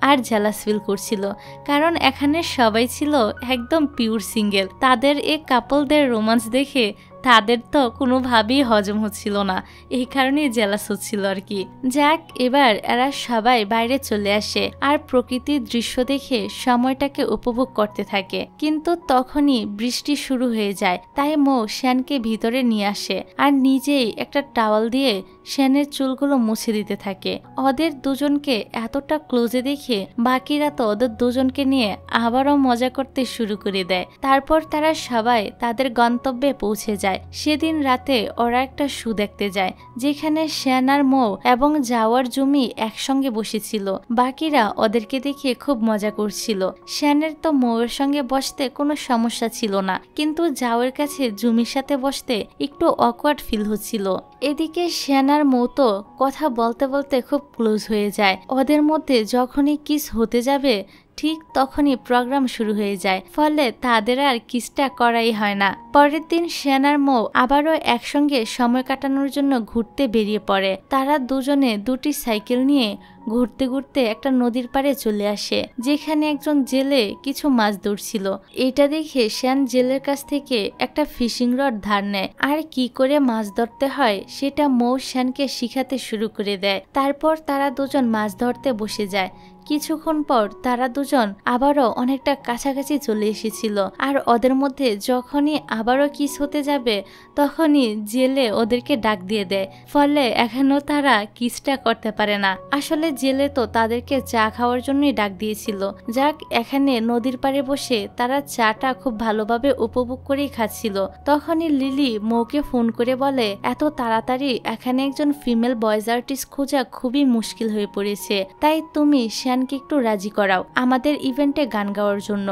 আর জেলাস ফিল করছিল, কারণ এখানে সবাই ছিল একদম পিওর সিঙ্গেল। তাদের এই কাপলদের রোমান্স দেখে তাদের তো কোনোভাবেই হজম হচ্ছিল না, এই কারণেই জেলাস হচ্ছিল আর কি। যাক, এবার এরা সবাই বাইরে চলে আসে আর প্রকৃতির দৃশ্য দেখে সময়টাকে উপভোগ করতে থাকে। কিন্তু তখনই বৃষ্টি শুরু হয়ে যায়, তাই মৌ শ্যানকে ভিতরে নিয়ে আসে আর নিজেই একটা টাওয়াল দিয়ে শ্যানের চুলগুলো মুছে দিতে থাকে। ওদের দুজনকে এতটা ক্লোজে দেখে বাকিরা তো ওদের দুজনকে নিয়ে আবারও মজা করতে শুরু করে দেয়। তারপর তারা সবাই তাদের গন্তব্যে পৌঁছে যায়। সেদিন রাতে ওরা একটা শো দেখতে যায়, যেখানে শ্যান আর মৌ এবং জাওয়ার জুমি একসঙ্গে বসেছিল। বাকিরা ওদেরকে দেখে খুব মজা করছিল। শ্যানের তো মৌয়ের সঙ্গে বসতে কোনো সমস্যা ছিল না, কিন্তু জাওয়ের কাছে জুমির সাথে বসতে একটু অকওয়ার্ড ফিল হচ্ছিল। এদিকে শ্যান আর মৌ তো কথা বলতে বলতে খুব ক্লোজ হয়ে যায়। ওদের মধ্যে যখনই কিস হতে যাবে ঠিক তখনই প্রোগ্রাম শুরু হয়ে যায়, ফলে তাদের আর কিসটা করাই হয় না। পরের দিন শ্যান আর মৌ আবারও একসঙ্গে সময় কাটানোর জন্য ঘুরতে বেরিয়ে পড়ে। তারা দুজনে দুটি সাইকেল নিয়ে ঘুরতে ঘুরতে একটা নদীর পাড়ে চলে আসে, যেখানে একজন জেলে কিছু মাছ ধরছিল। এটা দেখে শ্যান জেলের কাছ থেকে একটা ফিশিং রড ধার নেয় আর কি করে মাছ ধরতে হয় সেটা মৌ শ্যানকে শিখাতে শুরু করে দেয়। তারপর তারা দুজন মাছ ধরতে বসে যায়। কিছুক্ষণ পর তারা দুজন আবারও অনেকটা কাছাকাছি চলে এসেছিল, আর ওদের মধ্যে যখনই আবারও কিস হতে যাবে তখনই জেলে ওদেরকে ডাক দিয়ে দেয়, ফলে এখনো তারা কিসটা করতে পারে না। আসলে জেলে তো তাদেরকে চা খাওয়ার জন্যই ডাক দিয়েছিল। যাক, এখানে নদীর পাড়ে বসে তারা চাটা খুব ভালোভাবে উপভোগ করেই খাচ্ছিল। তখনই লিলি মৌকে ফোন করে বলে, এত তাড়াতাড়ি এখানে একজন ফিমেল বয়েজ আর্টিস্ট খোঁজা খুবই মুশকিল হয়ে পড়েছে, তাই তুমি শ্যানকে একটু রাজি করাও আমাদের ইভেন্টে গান গাওয়ার জন্য।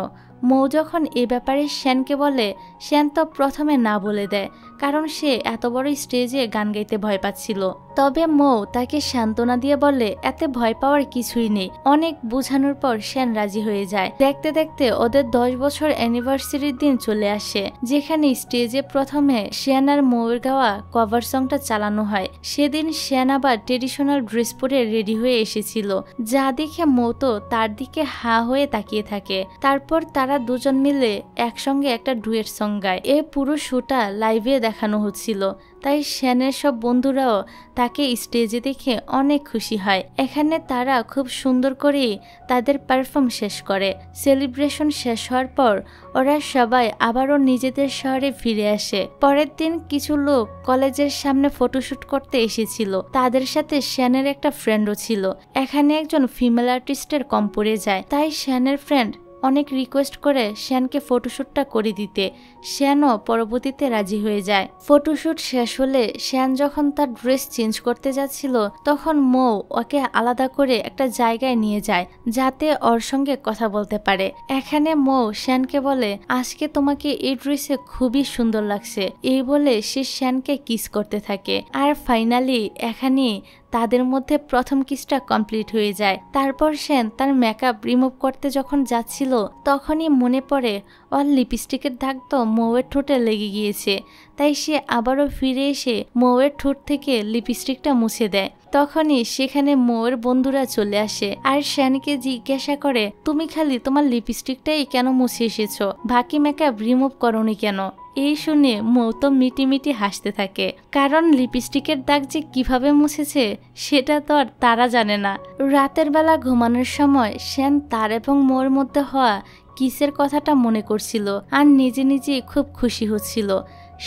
মৌ যখন এ ব্যাপারে শ্যানকে বলে, শ্যান তো প্রথমে না বলে দেয়, কারণ সে এত বড় স্টেজে গান গাইতে ভয় পাচ্ছিল। তবে মৌ তাকে সান্ত্বনা দিয়ে বলে, এতে ভয় পাওয়ার কিছুই নেই। অনেক বোঝানোর পর শ্যান রাজি হয়ে যায়। দেখতে দেখতে ওদের 10 বছর অ্যানিভার্সারির দিন চলে আসে, যেখানে স্টেজে প্রথমে শ্যান আর মৌয়ের গাওয়া কভার সংটা চালানো হয়। সেদিন শ্যান আবার ট্রেডিশনাল ড্রেস পরে রেডি হয়ে এসেছিল, যা দেখে মৌ তো তার দিকে হা হয়ে তাকিয়ে থাকে। তারপর তারা দুজন মিলে একসঙ্গে একটা ডুয়েট সং গায়। এ পুরো শোটা লাইভে দেখানো হচ্ছিল, তাই শ্যানের সব বন্ধুরাও তাকে স্টেজে দেখে অনেক খুশি হয়। এখানে তারা খুব সুন্দর করে তাদের পারফর্ম শেষ করে। সেলিব্রেশন শেষ হওয়ার পর ওরা সবাই আবারও নিজেদের শহরে ফিরে আসে। পরের দিন কিছু লোক কলেজের সামনে ফটোশুট করতে এসেছিল, তাদের সাথে শ্যানের একটা ফ্রেন্ডও ছিল। এখানে একজন ফিমেল আর্টিস্টের কম পড়ে যায়, তাই শ্যানের ফ্রেন্ড অনেক রিকোয়েস্ট করে শ্যানকে ফটোশুটটা করে দিতে। শ্যানও পরবর্তীতে রাজি হয়ে যায়। ফটোশুট শেষ হলে শ্যান যখন তার ড্রেস চেঞ্জ করতে যাচ্ছিল, তখন মৌ ওকে আলাদা করে একটা জায়গায় নিয়ে যায়, যাতে ওর সঙ্গে কথা বলতে পারে। এখানে মৌ শ্যানকে বলে, আজকে তোমাকে এই ড্রেসে খুবই সুন্দর লাগছে। এই বলে সে শ্যানকে কিস করতে থাকে। আর ফাইনালি এখানে তাদের মধ্যে প্রথম কিসটা কমপ্লিট হয়ে যায়। তারপর শ্যান তার মেকআপ রিমুভ করতে যখন যাচ্ছিল, তখনই মনে পড়ে ওর লিপস্টিকের দাগ তো মৌয়ের ঠোঁটে লেগে গিয়েছে, তাই সে আবারও ফিরে এসে মৌয়ের ঠোঁট থেকে লিপস্টিকটা মুছে দেয়। তখনই সেখানে মোর বন্ধুরা চলে আসে আর শ্যানকে জিজ্ঞাসা করে, তুমি খালি তোমার লিপস্টিকটাই কেন মুছে এসেছো, বাকি মেকআপ রিমুভ করোনি কেন? এই শুনে মৌ তো মিটি হাসতে থাকে, কারণ লিপস্টিকের দাগ যে কিভাবে মুছেছে সেটা তো আর তারা জানে না। রাতের বেলা ঘুমানোর সময় শ্যান তার এবং মোর মধ্যে হওয়া কিসের কথাটা মনে করছিল আর নিজে নিজে খুব খুশি হচ্ছিল।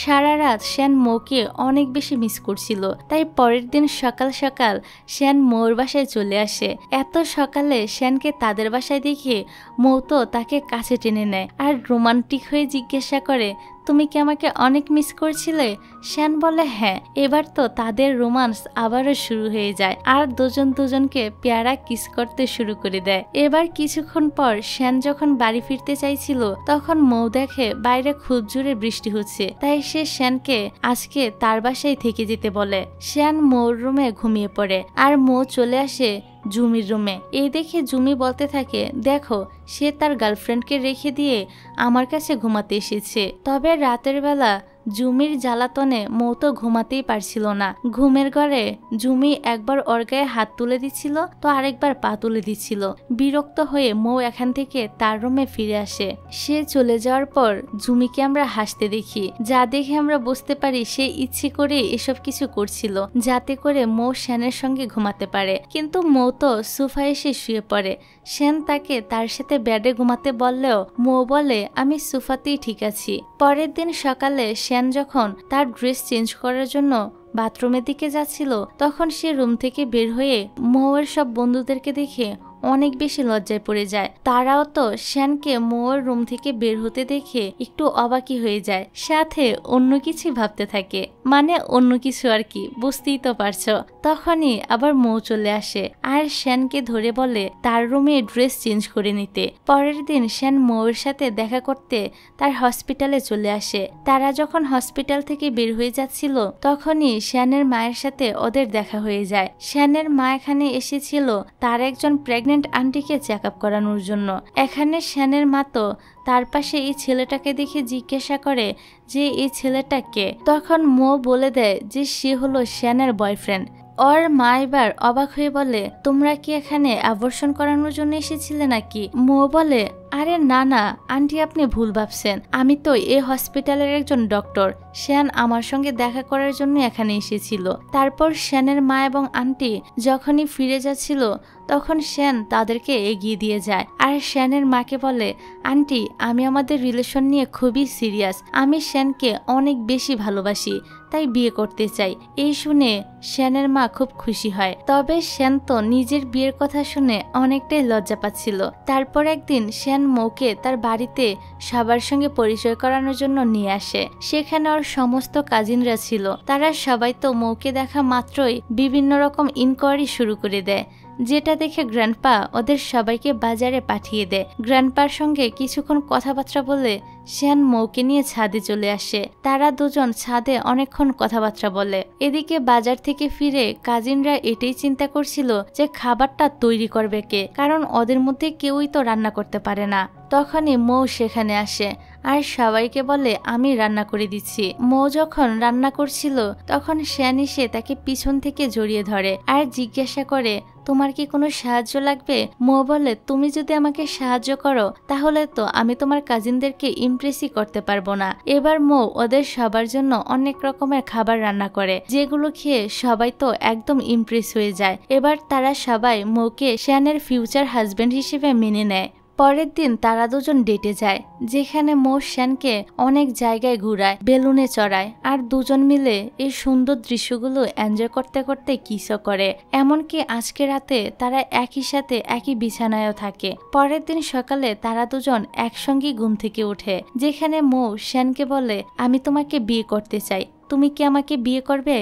সারা রাত শ্যান মৌকে অনেক বেশি মিস করছিল, তাই পরের দিন সকাল সকাল শ্যান মৌর বাসায় চলে আসে। এত সকালে শ্যানকে তাদের বাসায় দেখে মৌ তো তাকে কাছে টেনে নেয় আর রোমান্টিক হয়ে জিজ্ঞাসা করে, তুমি কি আমাকে অনেক মিস করছিলে? শ্যান বলে হ্যাঁ। এবার তো তাদের রোমান্স আবারও শুরু হয়ে যায় আর দুজন দুজনকে পেয়ারা কিস করতে শুরু করে দেয়। এবার কিছুক্ষণ পর শ্যান যখন বাড়ি ফিরতে চাইছিল তখন মৌ দেখে বাইরে খুব জোরে বৃষ্টি হচ্ছে, তাই সে শ্যানকে আজকে তার বাসায় থেকে যেতে বলে। শ্যান মৌর রুমে ঘুমিয়ে পড়ে আর মৌ চলে আসে জুমির রুমে। এই দেখে জুমি বলতে থাকে, দেখো সে তার গার্লফ্রেন্ডকে রেখে দিয়ে আমার কাছে ঘুমাতে এসেছে। তবে রাতের বেলা জুমির জ্বালাতনে মৌ তো ঘুমাতেই পারছিল না। ঘুমের ঘরে জুমি একবার ওর গায়ে হাত তুলে দিচ্ছিল তো আরেকবার পা তুলে দিচ্ছিল। বিরক্ত হয়ে মৌ এখান থেকে তার রুমে ফিরে আসে। সে চলে যাওয়ার পর জুমিকে আমরা হাসতে দেখি, যা দেখে আমরা বুঝতে পারি সে ইচ্ছে করে এসব কিছু করছিল যাতে করে মৌ শ্যানের সঙ্গে ঘুমাতে পারে। কিন্তু মৌ তো সোফায় এসে শুয়ে পড়ে। শ্যান তাকে তার সাথে বেডে ঘুমাতে বললেও মৌ বলে, আমি সোফাতেই ঠিক আছি। পরের দিন সকালে শ্যান যখন তার ড্রেস চেঞ্জ করার জন্য বাথরুমের দিকে যাচ্ছিল তখন সে রুম থেকে বের হয়ে মৌয়ের সব বন্ধুদেরকে দেখে অনেক বেশি লজ্জায় পড়ে যায়। তারাও তো শ্যানকে মৌয়ের রুম থেকে বের হতে দেখে একটু অবাকি হয়ে যায়, সাথে অন্য কিছু ভাবতে থাকে, মানে অন্য কিছু আর কি, বুঝতেই তো পারছো। তখনই আবার মৌ চলে আসে আর শ্যানকে ধরে বলে তার রুমে ড্রেস চেঞ্জ করে নিতে। পরের দিন শ্যান মৌয়ের সাথে দেখা করতে তার হসপিটালে চলে আসে। তারা যখন হসপিটাল থেকে বের হয়ে যাচ্ছিল তখনই শ্যানের মায়ের সাথে ওদের দেখা হয়ে যায়। শ্যানের মা এখানে এসেছিল তার একজন প্রেগনেন্ট আন্টিকে চেক আপ করানোর জন্য। এখানে শ্যানের মা তো তার পাশে এই ছেলেটাকে দেখে জিজ্ঞাসা করে যে এই ছেলেটা কে। তখন মৌ বলে দেয় যে সে হলো শ্যানের বয়ফ্রেন্ড। ওর মা এবার অবাক হয়ে বলে, তোমরা কি এখানে অ্যাবর্শন করানোর জন্য এসেছিলে নাকি? মৌ বলে, আরে না না আন্টি, আপনি ভুল ভাবছেন, আমি তো এই হসপিটালের একজন ডক্টর। শ্যান আমার সঙ্গে দেখা করার জন্য এখানে এসেছিল। তারপর শ্যানের মা এবং আন্টি যখনই ফিরে যাচ্ছিল তখন শ্যান তাদেরকে এগিয়ে দিয়ে যায় আর শ্যানের মাকে বলে, আন্টি আমি আমাদের রিলেশন নিয়ে খুবই সিরিয়াস, আমি শ্যানকে অনেক বেশি ভালোবাসি, তাই বিয়ে করতে চাই। এই শুনে শ্যানের মা খুব খুশি হয়। তবে শ্যান তো নিজের বিয়ের কথা শুনে অনেকটাই লজ্জা পাচ্ছিল। তারপর একদিন শ্যান মৌকে তার বাড়িতে সবার সঙ্গে পরিচয় করানোর জন্য নিয়ে আসে। সেখানে ওর সমস্ত কাজিনরা ছিল। তারা সবাই তো মৌকে দেখা মাত্রই বিভিন্ন রকম ইনকোয়ারি শুরু করে দেয়, যেটা দেখে গ্র্যান্ডপা ওদের সবাইকে বাজারে পাঠিয়ে দেয়। গ্র্যান্ডপার সঙ্গে কিছুক্ষণ কথাবার্তা বলে শ্যান মৌকে নিয়ে ছাদে চলে আসে। তারা দুজন ছাদে অনেকক্ষণ কথাবার্তা বলে। এদিকে বাজার থেকে ফিরে কাজিনরা এটাই চিন্তা করছিল যে খাবারটা তৈরি করবে কে, কারণ ওদের মধ্যে কেউই তো রান্না করতে পারে না। তখনই মৌ সেখানে আসে আর সবাইকে বলে, আমি রান্না করে দিচ্ছি। মৌ যখন রান্না করছিল তখন শ্যান এসে তাকে পিছন থেকে জড়িয়ে ধরে আর জিজ্ঞাসা করে, তোমার কি কোনো সাহায্য লাগবে? মৌ বলে, তুমি যদি আমাকে সাহায্য করো তাহলে তো আমি তোমার কাজিনদেরকে ইমপ্রেসই করতে পারবো না। এবার মৌ ওদের সবার জন্য অনেক রকমের খাবার রান্না করে, যেগুলো খেয়ে সবাই তো একদম ইমপ্রেস হয়ে যায়। এবার তারা সবাই মৌকে শ্যানের ফিউচার হাজবেন্ড হিসেবে মেনে নেয়। পরের দিন তারা দুজন ডেটে যায়, যেখানে মৌ শ্যানকে অনেক জায়গায় ঘুরায়, বেলুনে চড়ায় আর দুজন মিলে এই সুন্দর দৃশ্যগুলো এনজয় করতে করতে কিসও করে। এমনকি আজকে রাতে তারা একই সাথে একই বিছানায়ও থাকে। পরের দিন সকালে তারা দুজন একসঙ্গে ঘুম থেকে ওঠে, যেখানে মৌ শ্যানকে বলে, আমি তোমাকে বিয়ে করতে চাই, তুমি কি আমাকে বিয়ে করবে?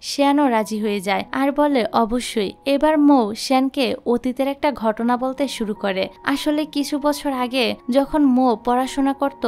শ্যানও রাজি হয়ে যায় আর বলে অবশ্যই। এবার মৌ শ্যানকে অতীতের একটা ঘটনা বলতে শুরু করে। আসলে কিছু বছর আগে যখন মৌ পড়াশোনা করত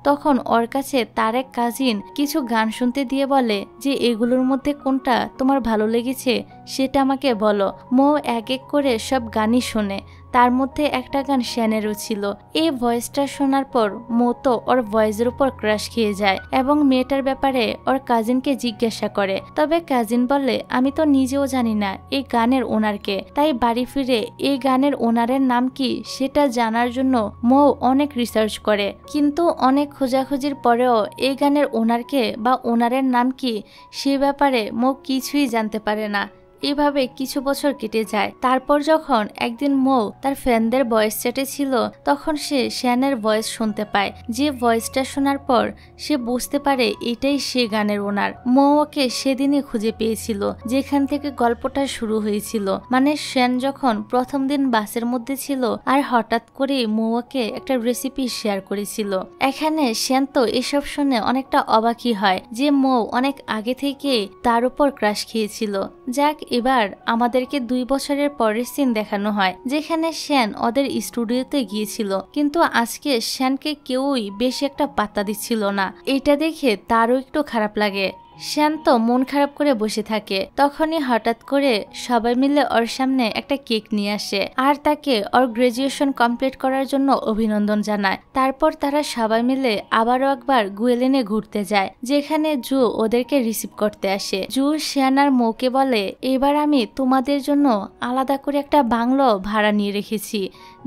তখন ওর কাছে তার এক কাজিন কিছু গান শুনতে দিয়ে বলে যে এগুলোর মধ্যে কোনটা তোমার ভালো লেগেছে সেটা আমাকে বলো। মৌ এক এক করে সব গানই শোনে, তার মধ্যে একটা গান শ্যানেরও ছিল। এই ভয়েসটা শোনার পর মৌ তো ওর ভয়েসের উপর ক্রাশ খেয়ে যায় এবং মেয়েটার ব্যাপারে ওর কাজিনকে জিজ্ঞাসা করে। তবে কাজিন বলে আমি তো নিজেও জানি না এই গানের ওনারকে, তাই বাড়ি ফিরে এই গানের ওনারের নাম কি সেটা জানার জন্য মৌ অনেক রিসার্চ করে, কিন্তু অনেক খোঁজাখুঁজির পরেও এই গানের ওনারকে বা ওনারের নাম কি সে ব্যাপারে মৌ কিছুই জানতে পারে না। এভাবে কিছু বছর কেটে যায়। তারপর যখন একদিন মৌ তার ফ্রেন্ডদের ভয়েস চ্যাটে ছিল তখন সে শ্যানের ভয়েস শুনতে পায়, যে ভয়েসটা শোনার পর সে বুঝতে পারে এটাই সে গানের ওনার। মৌ ওকে সেদিনই খুঁজে পেয়েছিল যেখান থেকে গল্পটা শুরু হয়েছিল, মানে শ্যান যখন প্রথম দিন বাসের মধ্যে ছিল আর হঠাৎ করে মৌ ওকে একটা রেসিপি শেয়ার করেছিল। এখানে শ্যান তো এসব শুনে অনেকটা অবাকই হয় যে মৌ অনেক আগে থেকে তার উপর ক্রাশ খেয়েছিল। যাক, এবার আমাদেরকে 2 বছরের পরের সিন দেখানো হয় যেখানে শ্যান ওদের স্টুডিওতে গিয়েছিল, কিন্তু আজকে শ্যানকে কেউই বেশি একটা পাত্তা দিচ্ছিল না। এটা দেখে তারও একটু খারাপ লাগে। শ্যান তো মন খারাপ করে বসে থাকে, তখনই হঠাৎ করে সবাই মিলে ওর সামনে একটা কেক নিয়ে আসে আর তাকে ওর গ্রাজুয়েশন কমপ্লিট করার জন্য অভিনন্দন জানায়। তারপর তারা সবাই মিলে আবারও একবার গুয়েলেনে ঘুরতে যায় যেখানে জু ওদেরকে রিসিভ করতে আসে। জু শ্যান আর মৌকে বলে এবার আমি তোমাদের জন্য আলাদা করে একটা বাংলো ভাড়া নিয়ে রেখেছি,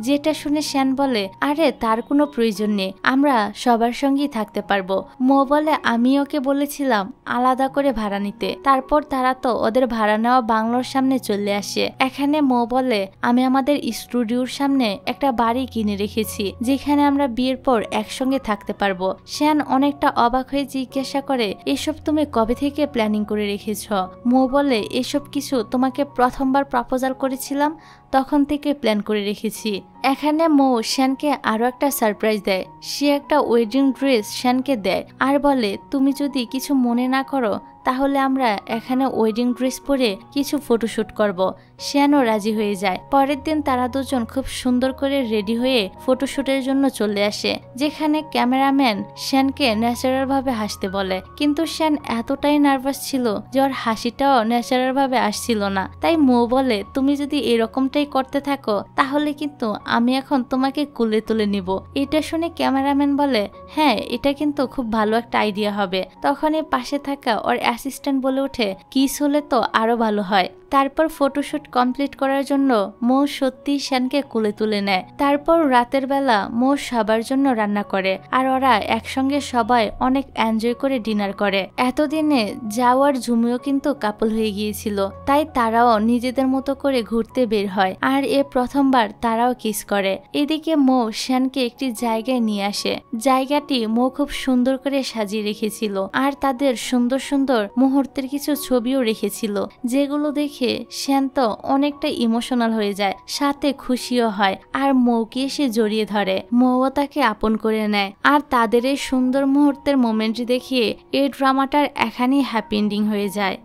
যেটা শুনে শ্যান বলে আরে তার কোনো প্রয়োজন নেই, আমরা সবার সঙ্গেই থাকতে পারবো। মৌ বলে আমি ওকে বলেছিলাম আলাদা করে ভাড়া নিতে। তারপর তারা তো ওদের ভাড়া নেওয়া বাংলোর সামনে চলে আসে। এখানে মৌ বলে আমি আমাদের স্টুডিওর সামনে একটা বাড়ি কিনে রেখেছি যেখানে আমরা বিয়ের পর একসঙ্গে থাকতে পারবো। শ্যান অনেকটা অবাক হয়ে জিজ্ঞাসা করে এসব তুমি কবে থেকে প্ল্যানিং করে রেখেছ? মৌ বলে এসব কিছু তোমাকে প্রথমবার প্রপোজাল করেছিলাম তখন থেকে প্ল্যান করে রেখেছি। এখানে মৌ শ্যানকে আরো একটা সারপ্রাইজ দেয়, সে একটা ওয়েডিং ড্রেস শ্যানকে দেয় আর বলে তুমি যদি কিছু মনে না করো তাহলে আমরা এখানে ওয়েডিং ড্রেস পরে কিছু ফটোশুট করব। শ্যানও রাজি হয়ে যায়। পরের দিন তারা দুজন খুব সুন্দর করে রেডি হয়ে ফটোশুটের জন্য চলে আসে যেখানে ক্যামেরাম্যান শ্যানকে ন্যাচারাল ভাবে হাসতে বলে, কিন্তু শ্যান এতটাই নার্ভাস ছিল যে ওর হাসিটাও ন্যাচারাল ভাবে আসছিল না। তাই মৌ বলে তুমি যদি এরকমটাই করতে থাকো তাহলে কিন্তু আমি এখন তোমাকে কুলে তুলে নিব। এটা শুনে ক্যামেরাম্যান বলে হ্যাঁ এটা কিন্তু খুব ভালো একটা আইডিয়া হবে। তখনই পাশে থাকা ওর অ্যাসিস্ট্যান্ট বলে ওঠে কিস হলে তো আরো ভালো হয়। তারপর ফটোশুট কমপ্লিট করার জন্য মৌ সত্যি শ্যানকে কুলে তুলে নেয়। তারপর রাতের বেলা মৌ সবার জন্য রান্না করে আর ওরা একসঙ্গে সবাই অনেক এনজয় করে ডিনার করে। এতদিনে যাওয়ার ঝুমিও কিন্তু কাপল হয়ে গিয়েছিল, তাই তারাও নিজেদের মতো করে ঘুরতে বের হয় আর এ প্রথমবার তারাও কিস করে। এদিকে মৌ শ্যানকে একটি জায়গায় নিয়ে আসে, জায়গাটি মৌ খুব সুন্দর করে সাজিয়ে রেখেছিল আর তাদের সুন্দর সুন্দর মুহূর্তের কিছু ছবিও রেখেছিল যেগুলো দেখে শ্যান তো অনেকটা ইমোশনাল হয়ে যায়, সাথে খুশিও হয় আর মৌকে এসে জড়িয়ে ধরে। মৌও তাকে আপন করে নেয় আর তাদের এই সুন্দর মুহূর্তের মোমেন্ট দেখিয়ে এই ড্রামাটার এখানেই হ্যাপি এন্ডিং হয়ে যায়।